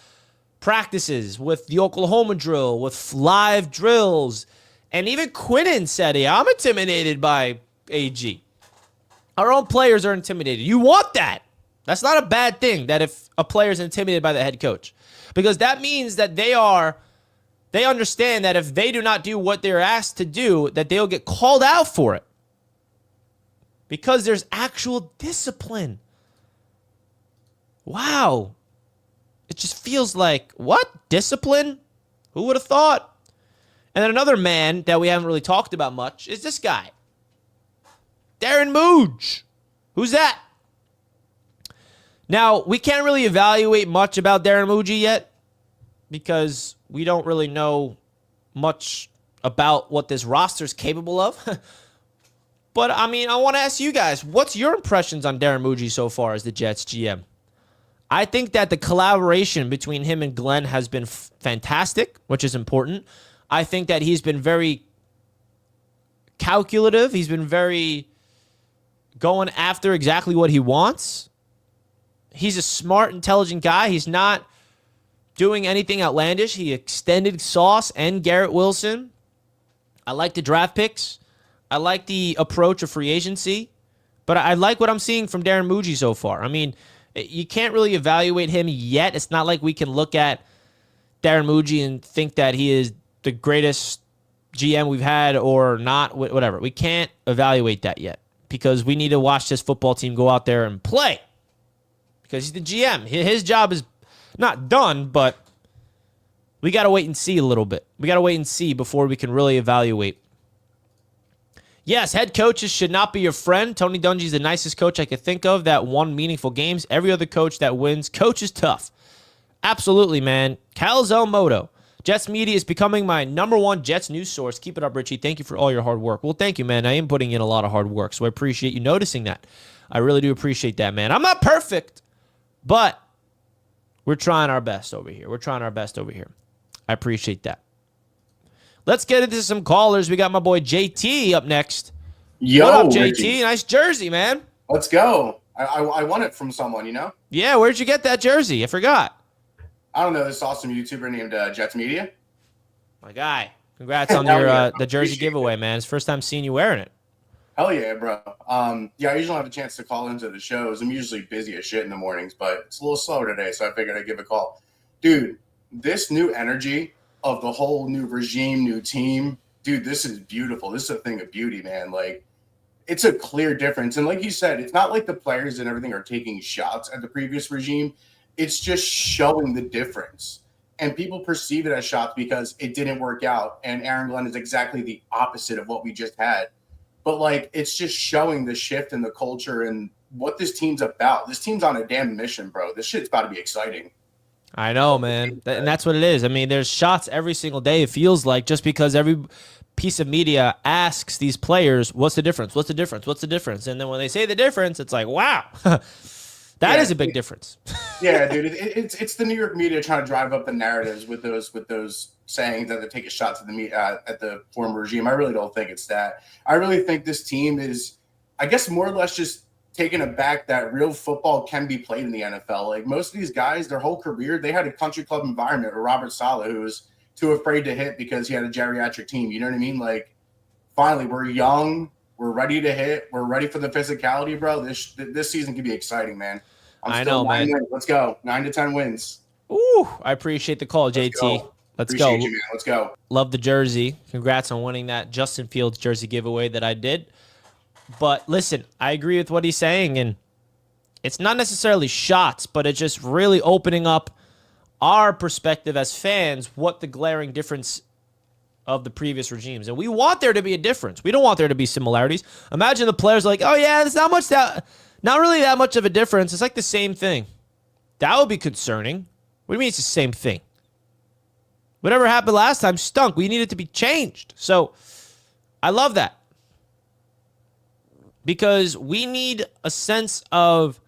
practices with the Oklahoma drill, with live drills. And even Quinnen said, yeah, I'm intimidated by AG. Our own players are intimidated. You want that. That's not a bad thing, that if a player is intimidated by the head coach. Because that means that they understand that if they do not do what they're asked to do, that they'll get called out for it. Because there's actual discipline. Wow. It just feels like, what? Discipline? Who would have thought? And then another man that we haven't really talked about much is this guy, Darren Mougey. Who's that? Now, we can't really evaluate much about Darren Mougey yet because we don't really know much about what this roster is capable of. But, I mean, I want to ask you guys, what's your impressions on Darren Mougey so far as the Jets GM? I think that the collaboration between him and Glenn has been fantastic, which is important. I think that he's been very calculative. He's been very going after exactly what he wants. He's a smart, intelligent guy. He's not doing anything outlandish. He extended Sauce and Garrett Wilson. I like the draft picks. I like the approach of free agency. But I like what I'm seeing from Darren Mougey so far. I mean, you can't really evaluate him yet. It's not like we can look at Darren Mougey and think that he is the greatest GM we've had or not, whatever. We can't evaluate that yet because we need to watch this football team go out there and play because he's the GM. His job is not done, but we got to wait and see a little bit. We got to wait and see before we can really evaluate. Yes, head coaches should not be your friend. Tony Dungy's the nicest coach I could think of that won meaningful games. Every other coach that wins, coach is tough. Absolutely, man. Calzell Moto. Jets Media is becoming my #1 Jets news source. Keep it up, Richie. Thank you for all your hard work. Well, thank you, man. I am putting in a lot of hard work, so I appreciate you noticing that. I really do appreciate that, man. I'm not perfect, but we're trying our best over here. I appreciate that. Let's get into some callers. We got my boy JT up next. Yo, what up, JT? Richie. Nice jersey, man. Let's go. I won it from someone, you know? Yeah, where'd you get that jersey? I forgot. I don't know, this awesome YouTuber named Jets Media. My guy. Congrats on your the jersey Appreciate giveaway, it. man. It's first time seeing you wearing it. Hell yeah, bro. Yeah, I usually don't have a chance to call into the shows. I'm usually busy as shit in the mornings, but it's a little slower today, so I figured I'd give a call. Dude, this new energy of the whole new regime, new team, dude, this is beautiful. This is a thing of beauty, man. Like, it's a clear difference. And like you said, it's not like the players and everything are taking shots at the previous regime. It's just showing the difference. And people perceive it as shots because it didn't work out. And Aaron Glenn is exactly the opposite of what we just had. But, like, it's just showing the shift in the culture and what this team's about. This team's on a damn mission, bro. This shit's about to be exciting. I know, man. And that's what it is. I mean, there's shots every single day, it feels like, just because every piece of media asks these players, what's the difference? What's the difference? What's the difference? And then when they say the difference, it's like, wow. That is a big difference. Yeah, dude. It's the New York media trying to drive up the narratives with those sayings that they're taking shots at the former regime. I really don't think it's that. I really think this team is, I guess, more or less just taken aback that real football can be played in the NFL. Like most of these guys, their whole career, they had a country club environment, or Robert Saleh, who was too afraid to hit because he had a geriatric team. You know what I mean? Like, finally, we're young. We're ready to hit. We're ready for the physicality, bro. This season can be exciting, man. I know, man. Let's go. 9 to 10 wins. Ooh, I appreciate the call, JT. Let's go. Appreciate you, man. Let's go. Love the jersey. Congrats on winning that Justin Fields jersey giveaway that I did. But listen, I agree with what he's saying, and it's not necessarily shots, but it's just really opening up our perspective as fans, what the glaring difference of the previous regimes. And we want there to be a difference. We don't want there to be similarities. Imagine the players like, oh yeah, there's not really that much of a difference. It's like the same thing. That would be concerning. What do you mean it's the same thing? Whatever happened last time stunk. We need it to be changed. So I love that. Because we need a sense of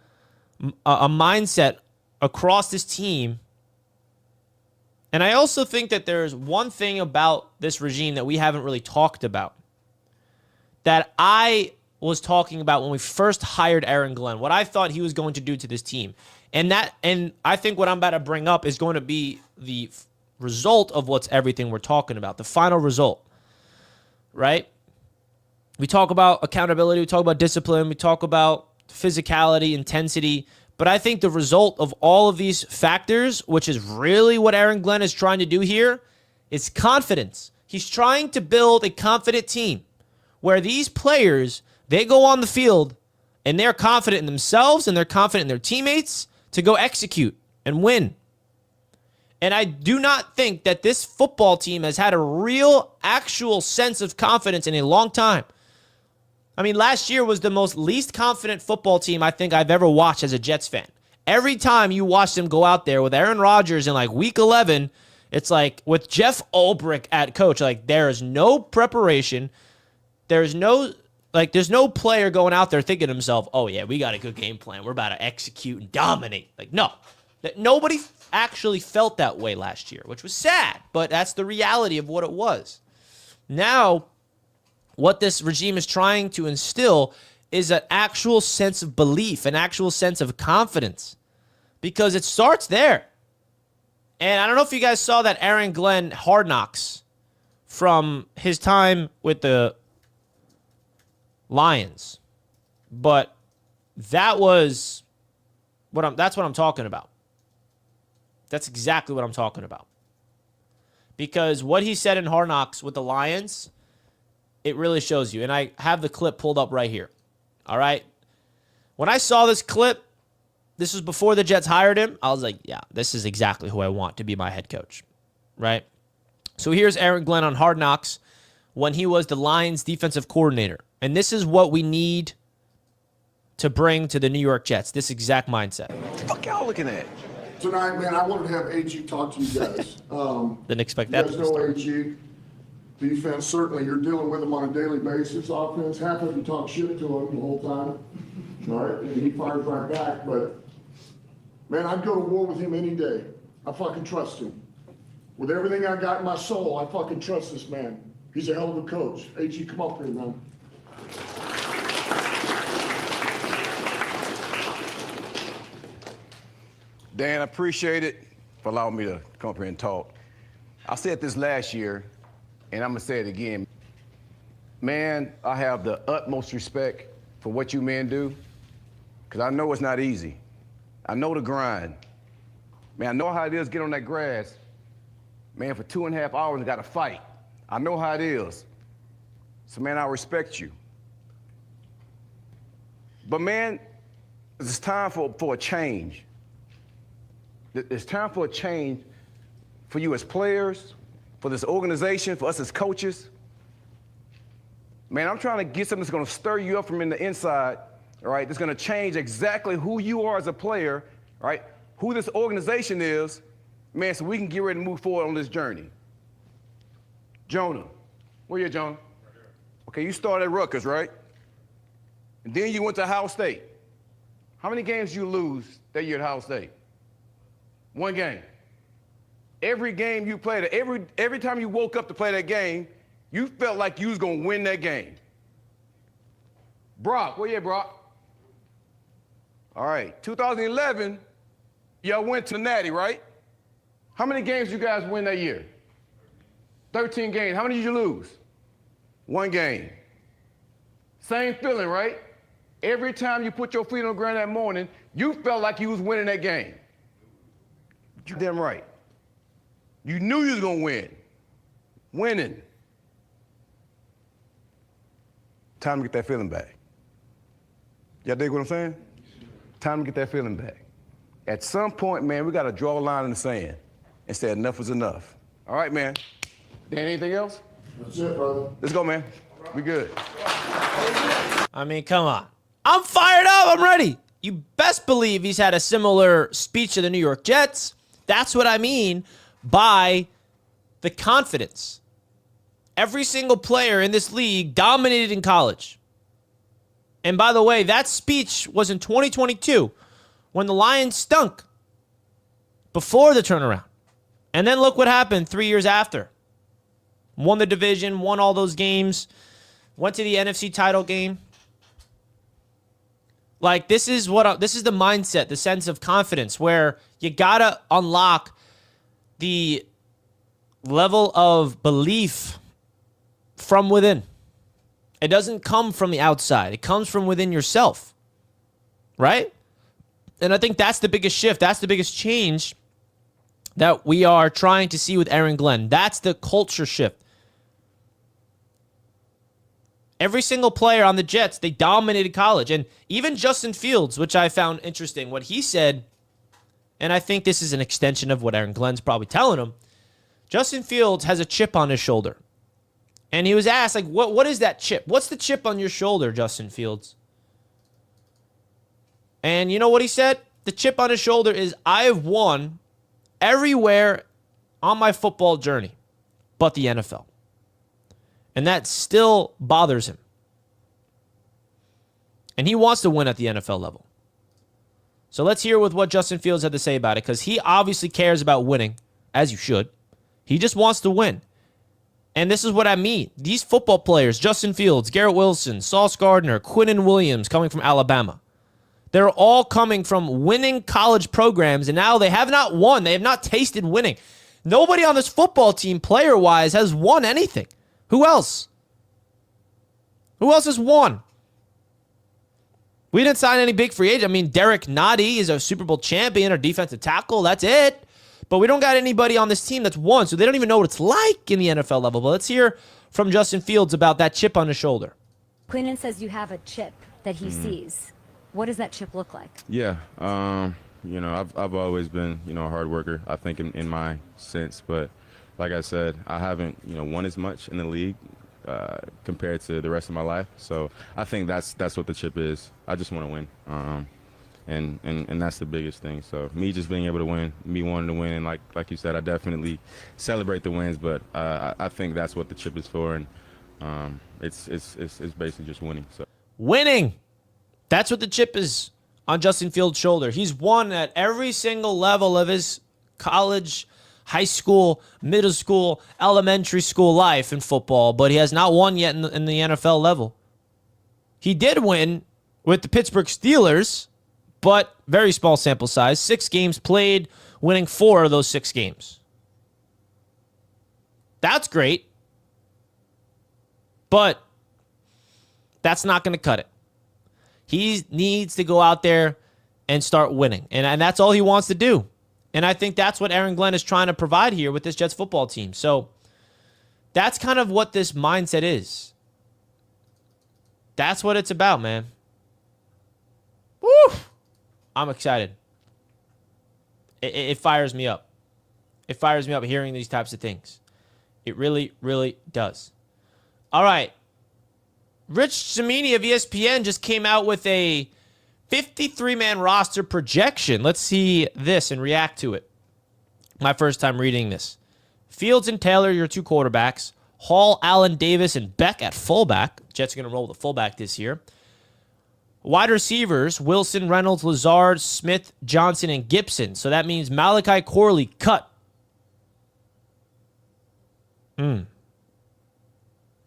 a mindset across this team. And I also think that there's one thing about this regime that we haven't really talked about, that I was talking about when we first hired Aaron Glenn, what I thought he was going to do to this team. And I think what I'm about to bring up is going to be the result of what's everything we're talking about, the final result, right? We talk about accountability, we talk about discipline, we talk about physicality, intensity, but I think the result of all of these factors, which is really what Aaron Glenn is trying to do here, is confidence. He's trying to build a confident team where these players, they go on the field and they're confident in themselves and they're confident in their teammates to go execute and win. And I do not think that this football team has had a real, actual sense of confidence in a long time. I mean, last year was the least confident football team I think I've ever watched as a Jets fan. Every time you watch them go out there with Aaron Rodgers in like week 11, it's like with Jeff Ulbrich at coach, like there is no preparation. There's no player going out there thinking to himself, oh yeah, we got a good game plan. We're about to execute and dominate. Like, no. Nobody actually felt that way last year, which was sad, but that's the reality of what it was. Now, what this regime is trying to instill is an actual sense of belief, an actual sense of confidence, because it starts there. And I don't know if you guys saw that Aaron Glenn Hard Knocks from his time with the Lions, but that's what I'm talking about. That's exactly what I'm talking about. Because what he said in Hard Knocks with the Lions, it really shows you. And I have the clip pulled up right here. All right? When I saw this clip, this was before the Jets hired him. I was like, yeah, this is exactly who I want to be my head coach. Right? So here's Aaron Glenn on Hard Knocks when he was the Lions defensive coordinator. And this is what we need to bring to the New York Jets, this exact mindset. What the fuck y'all looking at? Tonight, man, I wanted to have AG talk to you guys. Didn't expect that. You guys know AG. Defense, certainly, you're dealing with him on a daily basis. Offense, half of you talk shit to him the whole time. All right, and he fires right back. But, man, I'd go to war with him any day. I fucking trust him. With everything I got in my soul, I fucking trust this man. He's a hell of a coach. AG, come up here, man. Dan, I appreciate it for allowing me to come up here and talk. I said this last year, and I'm going to say it again. Man, I have the utmost respect for what you men do, because I know it's not easy. I know the grind. Man, I know how it is to get on that grass, man, for 2.5 hours and got to fight. I know how it is. So, man, I respect you. But, man, it's time for a change. It's time for a change for you as players, for this organization, for us as coaches. Man, I'm trying to get something that's going to stir you up from in the inside, all right, that's going to change exactly who you are as a player, all right, who this organization is, man, so we can get ready to move forward on this journey. Jonah. Where you, Jonah? Right here. Okay, you started at Rutgers, right? And then you went to Ohio State. How many games did you lose that year at Ohio State? 1 game. Every game you played, every time you woke up to play that game, you felt like you was going to win that game. Brock, where you at, Brock? All right, 2011, y'all went to Natty, right? How many games you guys win that year? 13 games. How many did you lose? 1 game. Same feeling, right? Every time you put your feet on the ground that morning, you felt like you was winning that game. You damn right. You knew you was gonna win. Winning. Time to get that feeling back. Y'all dig what I'm saying? Time to get that feeling back. At some point, man, we gotta draw a line in the sand and say enough is enough. All right, man. Dan, anything else? That's it, brother. Let's go, man. We good. I mean, come on. I'm fired up. I'm ready. You best believe he's had a similar speech to the New York Jets. That's what I mean by the confidence. Every single player in this league dominated in college. And by the way, that speech was in 2022 when the Lions stunk before the turnaround. And then look what happened 3 years after. Won the division, won all those games, went to the NFC title game. Like, this is the mindset, the sense of confidence where you gotta unlock the level of belief from within. It doesn't come from the outside. It comes from within yourself, right? And I think that's the biggest shift. That's the biggest change that we are trying to see with Aaron Glenn. That's the culture shift. Every single player on the Jets, they dominated college. And even Justin Fields, which I found interesting, what he said, and I think this is an extension of what Aaron Glenn's probably telling him, Justin Fields has a chip on his shoulder. And he was asked, like, what is that chip? What's the chip on your shoulder, Justin Fields? And you know what he said? The chip on his shoulder is, I have won everywhere on my football journey but the NFL. And that still bothers him. And he wants to win at the NFL level. So let's hear what Justin Fields had to say about it, because he obviously cares about winning, as you should. He just wants to win. And this is what I mean. These football players, Justin Fields, Garrett Wilson, Sauce Gardner, Quinnen Williams, coming from Alabama. They're all coming from winning college programs, and now they have not won. They have not tasted winning. Nobody on this football team, player-wise, has won anything. Who else? Who else has won? We didn't sign any big free agent. I mean, Derek Nottie is a Super Bowl champion or defensive tackle. That's it. But we don't got anybody on this team that's won, so they don't even know what it's like in the NFL level. But let's hear from Justin Fields about that chip on his shoulder. Quinnen says you have a chip that he sees. What does that chip look like? Yeah, I've always been, a hard worker, I think, in my sense. But like I said, I haven't, won as much in the league compared to the rest of my life. So I think that's what the chip is. I just want to win. And that's the biggest thing. So me just being able to win, me wanting to win, and like you said, I definitely celebrate the wins, but I think that's what the chip is for, and it's basically just winning. So winning. That's what the chip is on Justin Fields' shoulder. He's won at every single level of his college, high school, middle school, elementary school life in football, but he has not won yet in the NFL level. He did win with the Pittsburgh Steelers, but very small sample size. 6 games played, winning 4 of those 6 games. That's great. But that's not going to cut it. He needs to go out there and start winning. And that's all he wants to do. And I think that's what Aaron Glenn is trying to provide here with this Jets football team. So that's kind of what this mindset is. That's what it's about, man. Woo! I'm excited. It fires me up. It fires me up hearing these types of things. It really, really does. All right. Rich Cimini of ESPN just came out with a 53-man roster projection. Let's see this and react to it. My first time reading this. Fields and Taylor, your 2 quarterbacks. Hall, Allen, Davis, and Beck at fullback. Jets are going to roll the fullback this year. Wide receivers, Wilson, Reynolds, Lazard, Smith, Johnson, and Gibson. So that means Malachi Corley cut.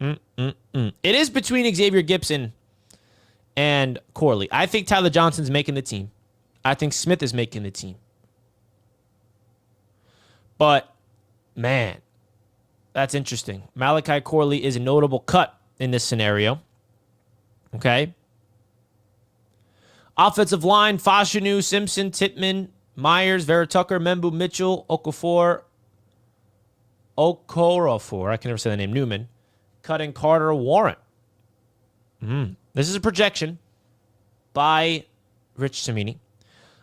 It is between Xavier Gibson and Corley. I think Tyler Johnson's making the team. I think Smith is making the team. But, man, that's interesting. Malachi Corley is a notable cut in this scenario. Okay? Offensive line, Fashanu, Simpson, Titman, Myers, Vera Tucker, Membu, Mitchell, Okafor, I can never say the name, Newman, Cutting, Carter, Warren. This is a projection by Rich Cimini.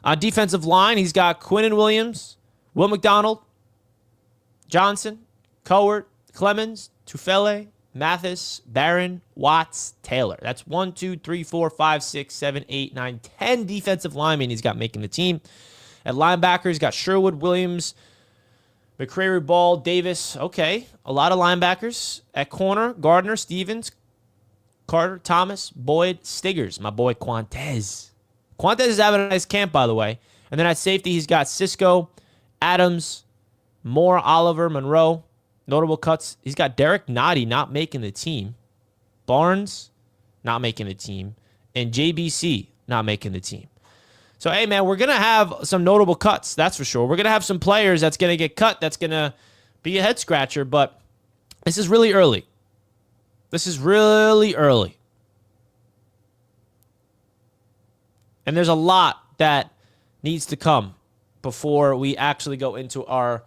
On defensive line, he's got Quinnen Williams, Will McDonald, Johnson, Cowart, Clemens, Tufele, Mathis, Barron, Watts, Taylor. That's 1, 2, 3, 4, 5, 6, 7, 8, 9, 10 defensive linemen he's got making the team. At linebacker, he's got Sherwood, Williams, McCrary, Ball, Davis. Okay, a lot of linebackers. At corner, Gardner, Stevens, Carter, Thomas, Boyd, Stiggers. My boy Quantez. Quantez is having a nice camp, by the way. And then at safety, he's got Cisco, Adams, Moore, Oliver, Monroe. Notable cuts. He's got Derek Noddy not making the team. Barnes not making the team. And JBC not making the team. So, hey, man, we're going to have some notable cuts. That's for sure. We're going to have some players that's going to get cut. That's going to be a head scratcher. But this is really early. This is really early. And there's a lot that needs to come before we actually go into our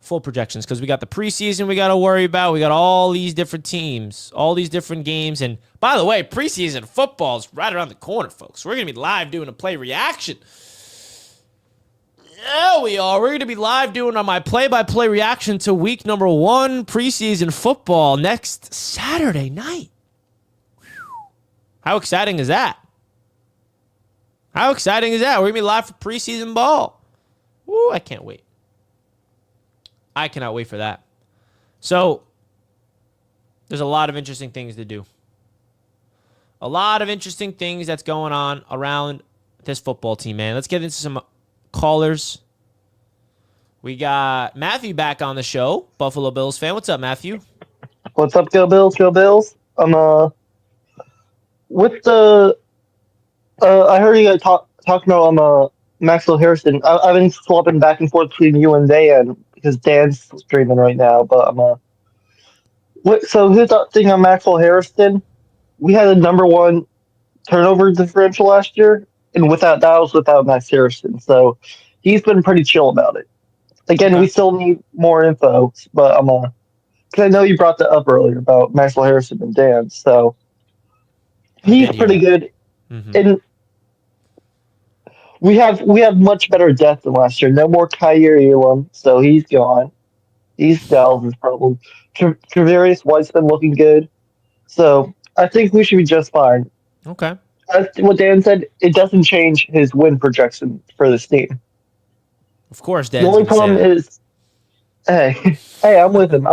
full projections, because we got the preseason we got to worry about. We got all these different teams, all these different games. And by the way, preseason football is right around the corner, folks. We're going to be live doing a play reaction. Yeah, we are. We're going to be live doing on my play-by-play reaction to week number 1 preseason football next Saturday night. Whew. How exciting is that? How exciting is that? We're going to be live for preseason ball. Woo, I can't wait. I cannot wait for that. So, there's a lot of interesting things to do. A lot of interesting things that's going on around this football team, man. Let's get into some callers. We got Matthew back on the show, Buffalo Bills fan. What's up, Matthew? What's up, go Bills, go Bills. With the I heard you guys talking about Maxwell Harrison. I've been swapping back and forth between you and Dan because Dan's streaming right now. But so here's the thing on Maxwell Harrison. We had a number 1 turnover differential last year, and that was without Max Harrison. So he's been pretty chill about it. Again, we still need more info, but because I know you brought that up earlier about Maxwell Harrison and Dan. So he's pretty good, and we have much better depth than last year. No more Kyrie Elam, so he's gone. He's Dallas' problem. Travarius White's been looking good, so I think we should be just fine. Okay. As to what Dan said, it doesn't change his win projection for this team. Of course, Dan. The only problem is, hey, I'm with him.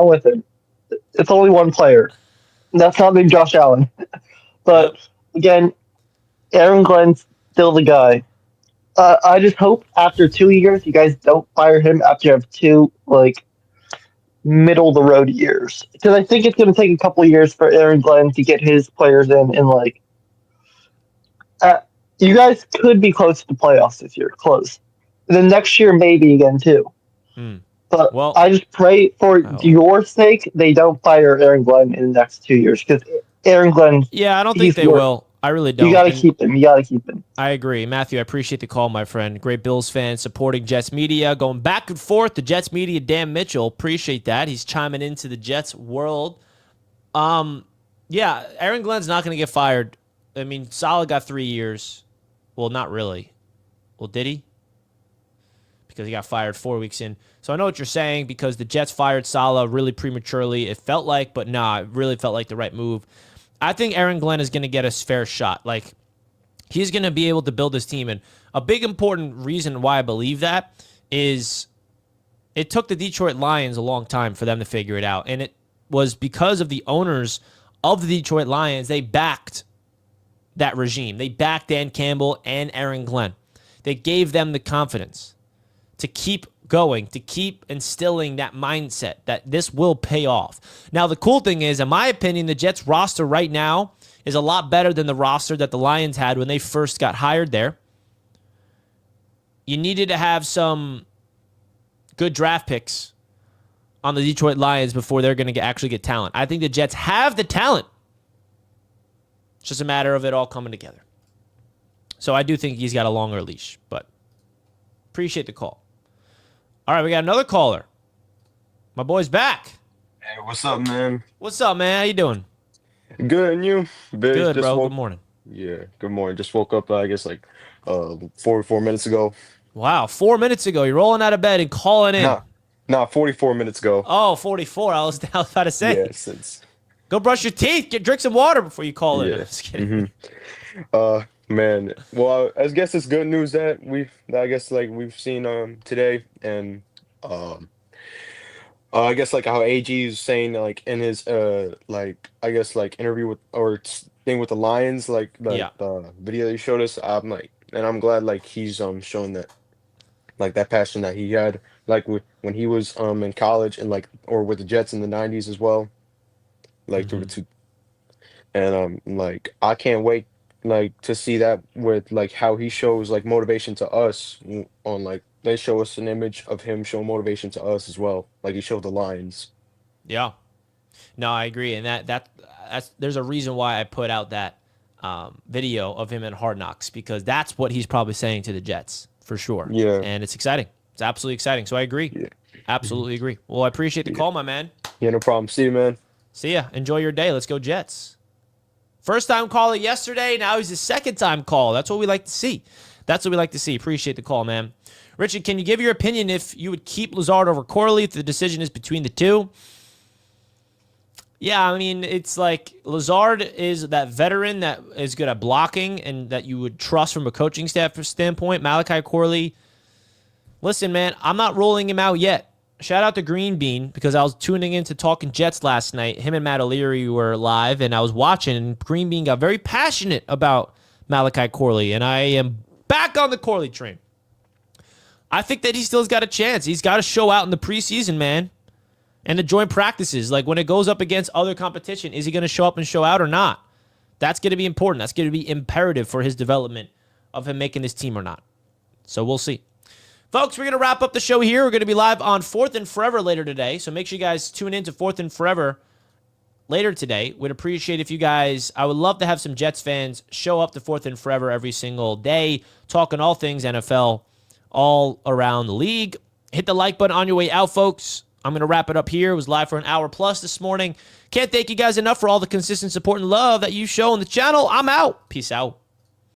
It's only one player. That's not named Josh Allen. But again, Aaron Glenn's still the guy. I just hope after 2 years, you guys don't fire him after you have 2 middle of the road years, because I think it's going to take a couple of years for Aaron Glenn to get his players in. And you guys could be close to the playoffs this year, close. And then next year, maybe again too. But I just pray for your sake they don't fire Aaron Glenn in the next 2 years, because Aaron Glenn. Yeah, I don't think they will. I really don't. You got to keep him. I agree. Matthew, I appreciate the call, my friend. Great Bills fan, supporting Jets Media, going back and forth. The Jets Media, Dan Mitchell, appreciate that. He's chiming into the Jets world. Yeah, Aaron Glenn's not going to get fired. I mean, Saleh got 3 years. Well, not really. Well, did he? Because he got fired 4 weeks in. So I know what you're saying, because the Jets fired Saleh really prematurely. It felt like, but nah, it really felt like the right move. I think Aaron Glenn is going to get a fair shot. He's going to be able to build his team. And a big important reason why I believe that is it took the Detroit Lions a long time for them to figure it out. And it was because of the owners of the Detroit Lions. They backed that regime. They backed Dan Campbell and Aaron Glenn. They gave them the confidence to keep going, to keep instilling that mindset that this will pay off. Now, the cool thing is, in my opinion, the Jets roster right now is a lot better than the roster that the Lions had when they first got hired there. you needed to have some good draft picks on the Detroit Lions before they're going to actually get talent. I think the Jets have the talent. It's just a matter of it all coming together. So I do think he's got a longer leash, but appreciate the call. All right, we got another caller. My boy's back. Hey, what's up, man? What's up, man? How you doing? Good, and you? Big, Good, just bro. woke- Good morning. Yeah, good morning. Just woke up, I guess, like 44 minutes ago. Wow, 4 minutes ago, you're rolling out of bed and calling in. Nah, 44 minutes ago. Oh, 44. I was about to say. Yeah, since. Go brush your teeth. Drink some water before you call in. Yeah. I'm just kidding. Man. Well, I guess it's good news that we've seen today, and I guess like how AG is saying like in his interview with or thing with the Lions, like the video that he showed us. I'm glad like he's showing that like that passion that he had like when he was in college and like or with the Jets in the 90s as well, like through the two. And like I can't wait like to see that with like how he shows like motivation to us on like they show us an image of him showing motivation to us as well, like he showed the Lions. Yeah. No, I agree, and that's there's a reason why I put out that video of him in Hard Knocks, because that's what he's probably saying to the Jets for sure. Yeah. And it's exciting. It's absolutely exciting. So I agree. Yeah. Absolutely agree. Well, I appreciate the call, my man. Yeah, no problem. See you, man. See ya. Enjoy your day. Let's go Jets. First time caller yesterday. Now he's a second time call. That's what we like to see. That's what we like to see. Appreciate the call, man. Richie, can you give your opinion if you would keep Lazard over Corley if the decision is between the two? Yeah, I mean, it's like Lazard is that veteran that is good at blocking and that you would trust from a coaching staff standpoint. Malachi Corley, listen, man, I'm not rolling him out yet. Shout out to Green Bean, because I was tuning into Talking Jets last night. Him and Matt O'Leary were live, and I was watching, and Green Bean got very passionate about Malachi Corley, and I am back on the Corley train. I think that he still's got a chance. He's got to show out in the preseason, man, and the joint practices. Like when it goes up against other competition, is he going to show up and show out or not? That's going to be important. That's going to be imperative for his development of him making this team or not. So we'll see. Folks, we're going to wrap up the show here. We're going to be live on 4th and Forever later today, so make sure you guys tune in to 4th and Forever later today. We'd appreciate if you guys, I would love to have some Jets fans show up to 4th and Forever every single day, talking all things NFL, all around the league. Hit the like button on your way out, folks. I'm going to wrap it up here. It was live for an hour plus this morning. Can't thank you guys enough for all the consistent support and love that you show on the channel. I'm out. Peace out.